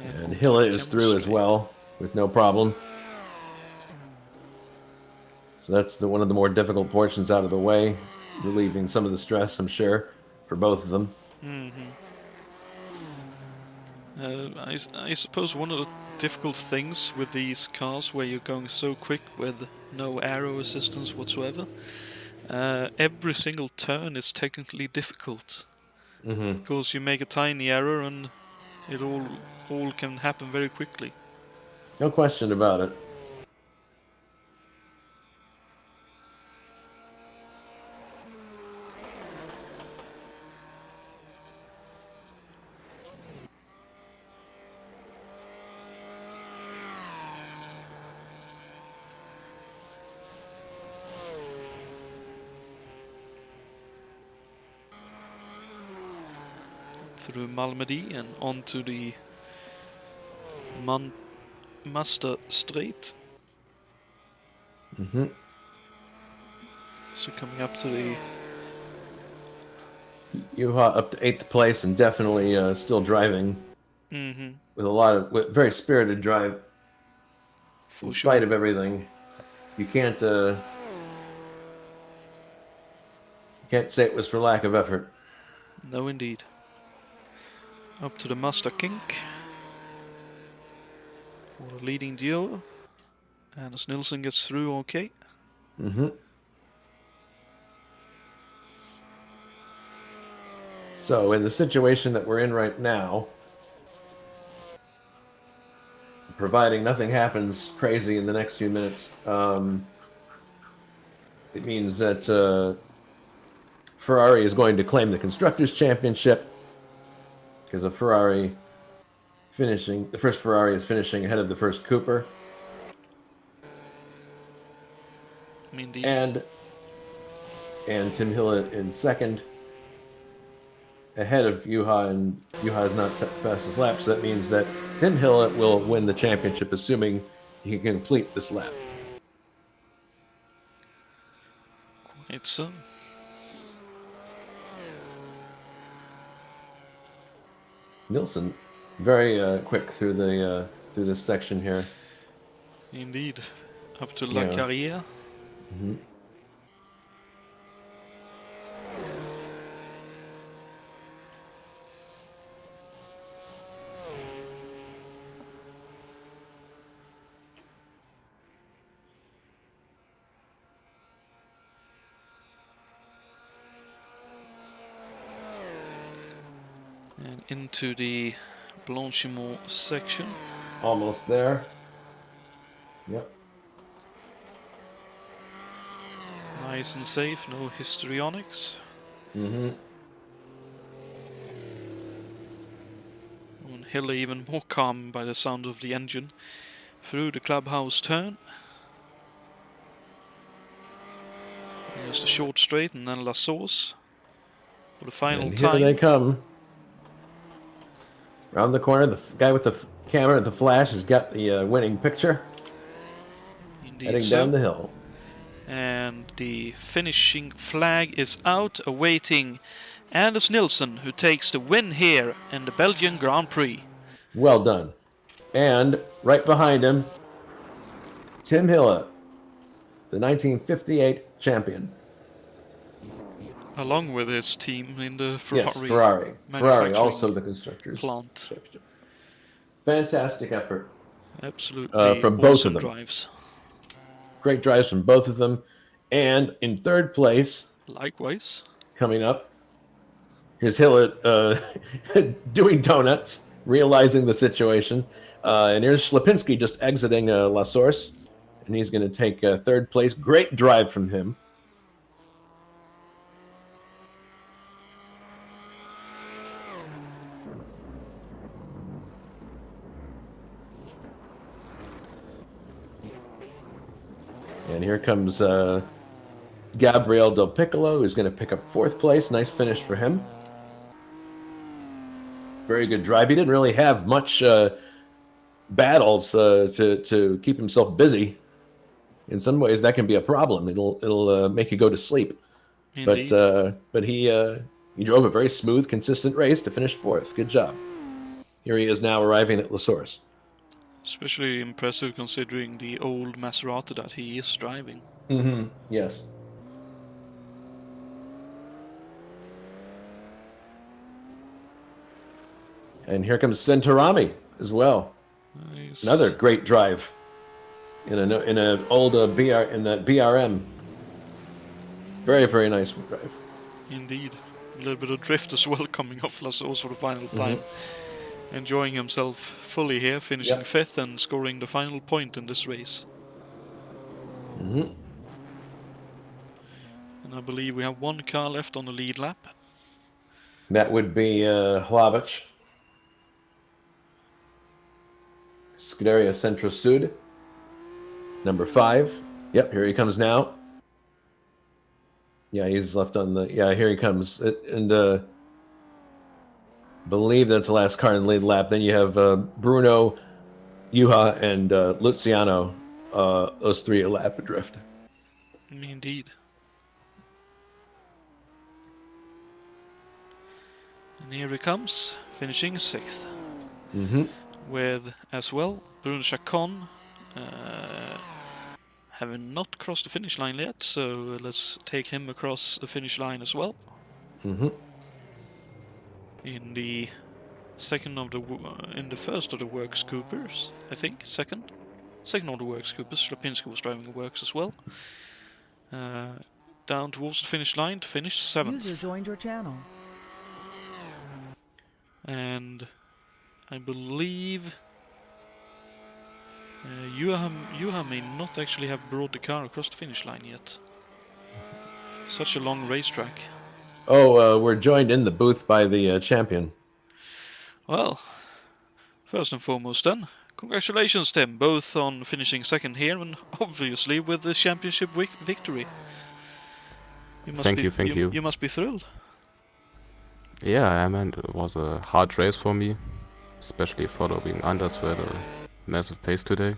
And Hilla is through as well with no problem. So that's one of the more difficult portions out of the way, relieving some of the stress, I'm sure, for both of them. I suppose one of the difficult things with these cars where you're going so quick with no aero assistance whatsoever, every single turn is technically difficult. Because you make a tiny error and it all can happen very quickly. No question about it. Through Malmedy and onto the Master Strait. Mm-hmm. So coming up to the... Juha up to 8th place and definitely still driving with very spirited drive. For in sure. spite of everything, you can't say it was for lack of effort. No, indeed. Up to the Master King. For the leading duo. And as Nilsson gets through, okay. Mm-hmm. So in the situation that we're in right now, providing nothing happens crazy in the next few minutes, it means that Ferrari is going to claim the Constructors' Championship because the first Ferrari is finishing ahead of the first Cooper. Indeed. And Tim Hilla in second, ahead of Juha, and Juha has not set the fastest lap, so that means that Tim Hilla will win the championship, assuming he can complete this lap. It's Nilsson, very quick through this section here. Indeed. Up to La Carrière. Mm-hmm. And into the Blanchimont section. Almost there. Yep. Nice and safe, no histrionics. Mm-hmm. And Hille even more calm by the sound of the engine. Through the clubhouse turn. And just a short straight and then La Source. For the final And time. here they come. Around the corner, the guy with the camera at the flash has got the winning picture. Indeed heading so. down the hill. And the finishing flag is out, awaiting Anders Nilsson, who takes the win here in the Belgian Grand Prix. Well done. And right behind him, Tim Hilla, the 1958 champion. Along with his team in the Ferrari. Yes, Ferrari. Ferrari, also the constructors. Plant. Fantastic effort. Absolutely from both awesome of them. drives. Great drives from both of them. And in third place, likewise, coming up, here's Hilla doing donuts, realizing the situation. And here's Slapinski just exiting La Source. And he's going to take third place. Great drive from him. And here comes Gabriel Del Piccolo, who's going to pick up fourth place. Nice finish for him. Very good drive. He didn't really have much battles to keep himself busy. In some ways, that can be a problem. It'll make you go to sleep. Indeed. But he drove a very smooth, consistent race to finish fourth. Good job. Here he is now arriving at La Source. Especially impressive considering the old Maserati that he is driving. Mm-hmm. Yes. And here comes Centorami as well. Nice. Another great drive in an old BRM. Very, very nice drive. Indeed. A little bit of drift as well coming off La Source for the final time. Enjoying himself fully here, finishing fifth and scoring the final point in this race. And I believe we have one car left on the lead lap. That would be Hlavic. Scuderia Centro Sud. Number 5. Yep, here he comes now. Yeah, he's left on the... Yeah, here he comes. And believe that's the last car in the lead lap. Then you have Bruno, Juha, and Luciano those three elap adrift. Indeed. And here he comes, finishing 6th. With, as well, Bruno Chacon, having not crossed the finish line yet, so let's take him across the finish line as well. In the in the first of the works Coopers, I think, second of the works Coopers. Slapinski was driving the works as well. Down towards the finish line to finish 7th. User joined your channel. And I believe Juha may not actually have brought the car across the finish line yet. Such a long racetrack. Oh, we're joined in the booth by the champion. Well, first and foremost then, congratulations Tim, both on finishing 2nd here and obviously with the championship victory. Thank you. You must be thrilled. Yeah, I mean, it was a hard race for me, especially following Anders who had a massive pace today,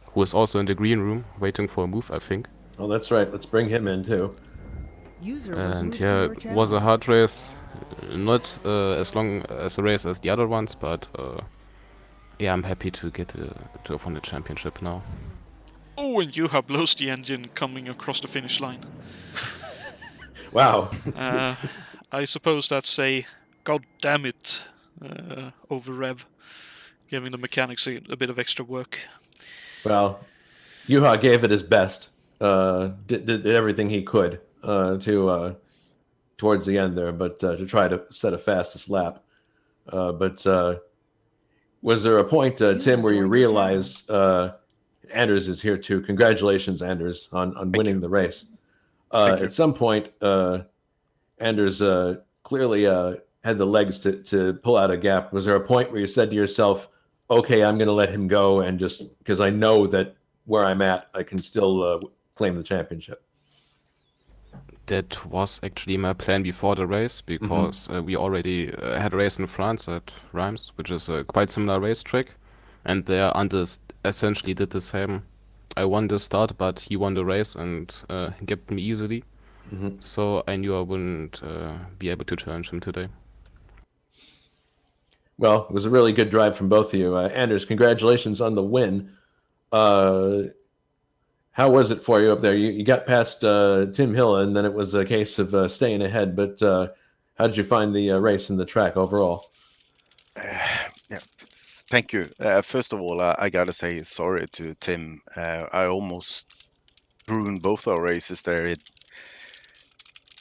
who is also in the green room waiting for a move, I think. Oh, that's right. Let's bring him in too. And yeah, it was a hard race, not as long as a race as the other ones, but yeah, I'm happy to get to have won the championship now. Oh, and Juha blows the engine coming across the finish line. Wow. I suppose that's a god damn it over rev, giving the mechanics a bit of extra work. Well, Juha gave it his best. Did everything he could to towards the end there, but to try to set a fastest lap. But was there a point, Tim, where you realized Anders is here too? Congratulations, Anders, on winning the race. At some point, Anders clearly had the legs to pull out a gap. Was there a point where you said to yourself, okay, I'm going to let him go, and just because I know that where I'm at, I can still claim the championship? That was actually my plan before the race, because we already had a race in France at Reims, which is a quite similar racetrack, and there Anders essentially did the same. I won the start, but he won the race and kept me easily. So I knew I wouldn't be able to challenge him today. Well, it was a really good drive from both of you. Anders, congratulations on the win. How was it for you up there? You got past Tim Hill, and then it was a case of staying ahead. But how did you find the race and the track overall? Yeah, thank you. First of all, I gotta say sorry to Tim. I almost ruined both our races there.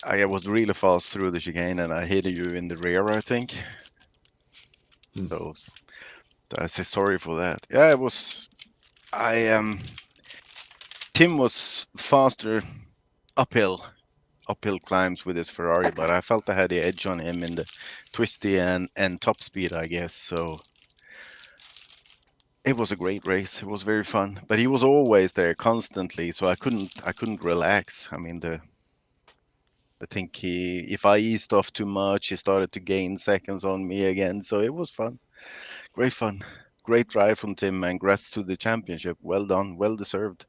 I was really fast through the chicane, and I hit you in the rear, I think. So I say sorry for that. Yeah, it was. Tim was faster uphill climbs with his Ferrari, but I felt I had the edge on him in the twisty and top speed, I guess. So it was a great race. It was very fun, but he was always there constantly, so I couldn't relax. I mean, I think if I eased off too much, he started to gain seconds on me again. So it was fun, great drive from Tim, and congrats to the championship. Well done, well deserved.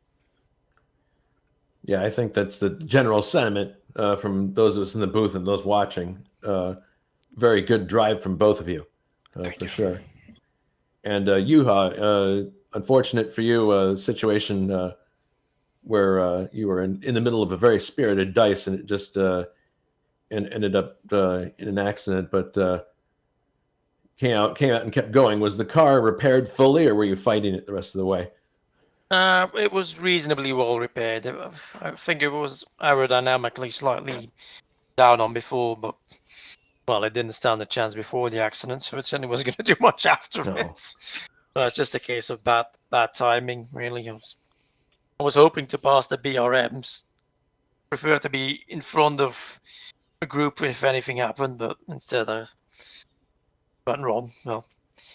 Yeah, I think that's the general sentiment from those of us in the booth and those watching. Very good drive from both of you, for sure. And Juha, unfortunate for you, situation where you were in the middle of a very spirited dice, and it just ended up in an accident, but came out and kept going. Was the car repaired fully, or were you fighting it the rest of the way? It was reasonably well repaired. I think it was aerodynamically slightly down on before, but well, it didn't stand a chance before the accident, so it certainly wasn't going to do much after it. So it's just a case of bad timing, really. I was hoping to pass the BRMs. Prefer to be in front of a group if anything happened, but instead I went wrong. Well,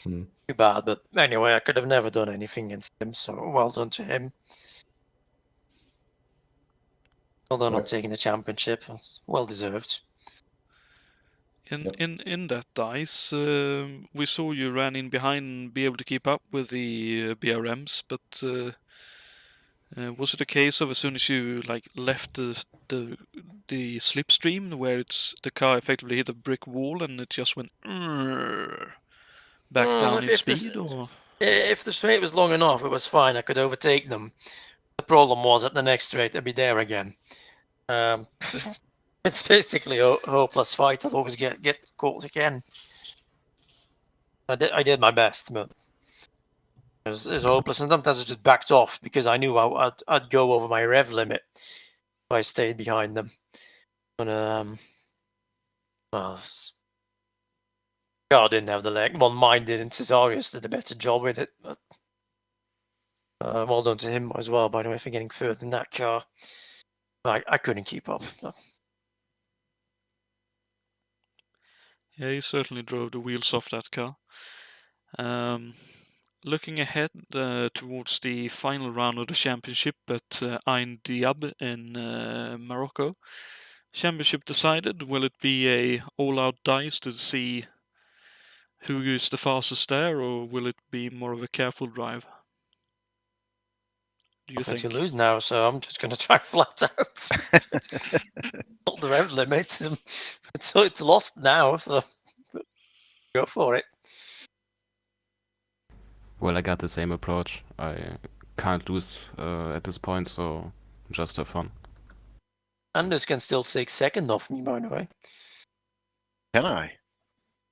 too bad. But anyway, I could have never done anything against him, so well done to him. Well done on taking the championship. Well deserved. In that dice, we saw you ran in behind and be able to keep up with the BRMs, but Was it a case of as soon as you left the slipstream where the car effectively hit a brick wall and it just went back down in speed, or? If the straight was long enough, it was fine. I could overtake them. The problem was at the next straight, they'd be there again. It's basically a hopeless fight. I'd always get caught again. I did my best, but it was hopeless. And sometimes I just backed off because I knew I'd go over my rev limit if I stayed behind them. But well, car didn't have the leg. Well, mine didn't. Cesarius did a better job with it. But well done to him as well, by the way, for getting third in that car. I couldn't keep up. So. Yeah, he certainly drove the wheels off that car. Looking ahead towards the final round of the championship at Ain Diab in Morocco. Championship decided. Will it be a all-out dice to see who is the fastest there, or will it be more of a careful drive? Do you think? You lose now, so I'm just going to try flat out. Not the rev limit. So it's lost now, so go for it. Well, I got the same approach. I can't lose at this point, so just have fun. Anders can still take second off me, by the way. Can I?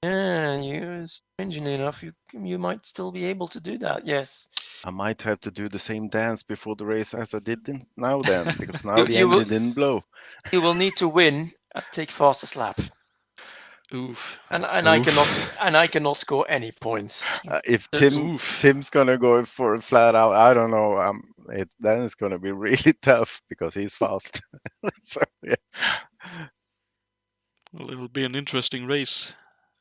Yeah, strangely enough, you might still be able to do that. Yes. I might have to do the same dance before the race as I did now then, because now the You will- engine didn't blow. You will need to win and take fastest lap, Oof. and Oof. I cannot score any points. If Oof. Tim's gonna go for a flat out, I don't know. Then it's gonna be really tough because he's fast. So yeah. Well, it'll be an interesting race,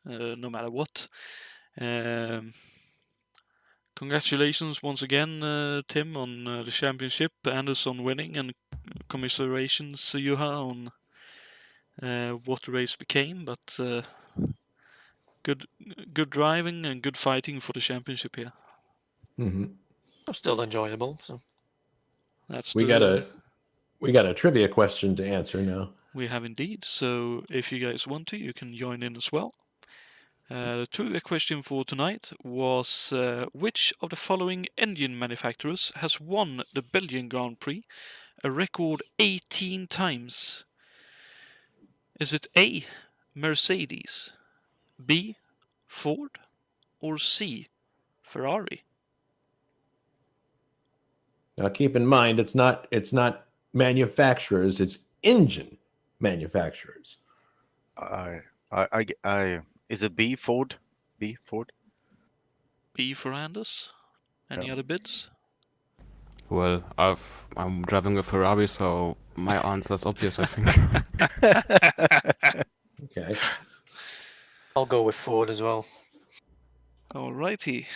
no matter what. Congratulations once again, Tim, on the championship, Anders on winning, and commiserations, Juha, on what the race became. But good driving and good fighting for the championship here. Mm-hmm. Still enjoyable. So That's We got a trivia question to answer now. We have indeed. So if you guys want to, you can join in as well. The trivia question for tonight was which of the following engine manufacturers has won the Belgian Grand Prix a record 18 times? Is it A, Mercedes, B, Ford, or C, Ferrari? Now, keep in mind, it's not manufacturers; it's engine manufacturers. Is it B, Ford? B, Ford? B for Anders. Any Yeah. other bids? Well, I'm driving a Ferrari, so my answer is obvious, I think. Okay. I'll go with Ford as well. Alrighty.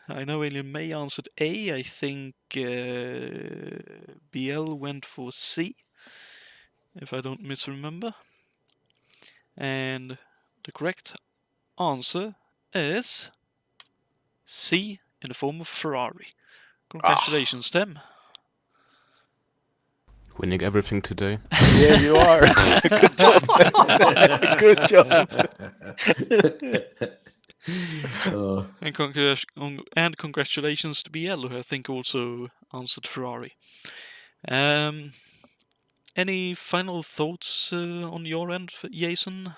I know Alien May answered A. I think BL went for C, if I don't misremember. And the correct answer is C, in the form of Ferrari. Congratulations, Tim. Winning everything today. Yeah, you are. Good job. Good job. And congratulations to BL, who I think also answered Ferrari. Any final thoughts on your end, Jason,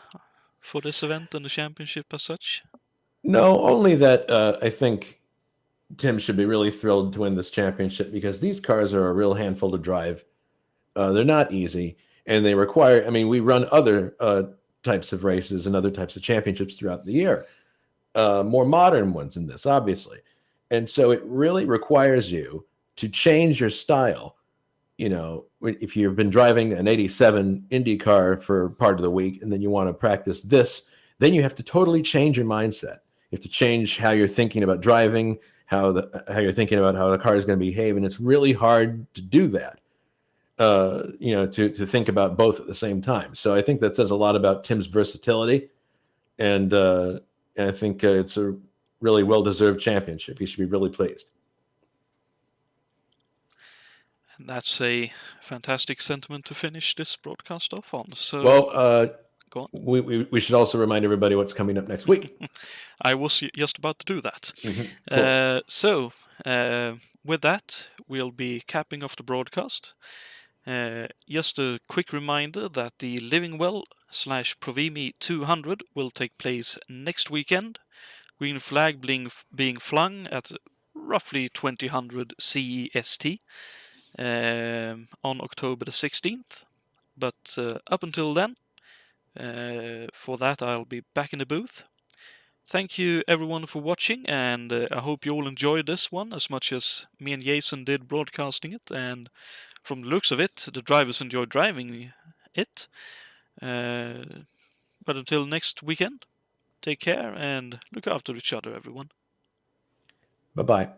for this event and the championship as such? No, only that I think Tim should be really thrilled to win this championship because these cars are a real handful to drive. They're not easy, and they require. I mean, we run other types of races and other types of championships throughout the year, more modern ones in this, obviously, and so it really requires you to change your style. You know, if you've been driving an '87 Indy car for part of the week, and then you want to practice this, then you have to totally change your mindset. You have to change how you're thinking about driving, how you're thinking about how the car is going to behave, and it's really hard to do that. To think about both at the same time. So I think that says a lot about Tim's versatility, and I think it's a really well-deserved championship. He should be really pleased. And that's a fantastic sentiment to finish this broadcast off on. So, Well, go on. we should also remind everybody what's coming up next week. I was just about to do that. Cool. So, with that, we'll be capping off the broadcast. Just a quick reminder that the Living Well /Provimi 200 will take place next weekend. Green flag being flung at roughly 2000 CEST on October the 16th. But up until then, for that I'll be back in the booth. Thank you everyone for watching, and I hope you all enjoyed this one as much as me and Jason did broadcasting it, and from the looks of it, the drivers enjoyed driving it. But until next weekend, take care and look after each other, everyone. Bye-bye.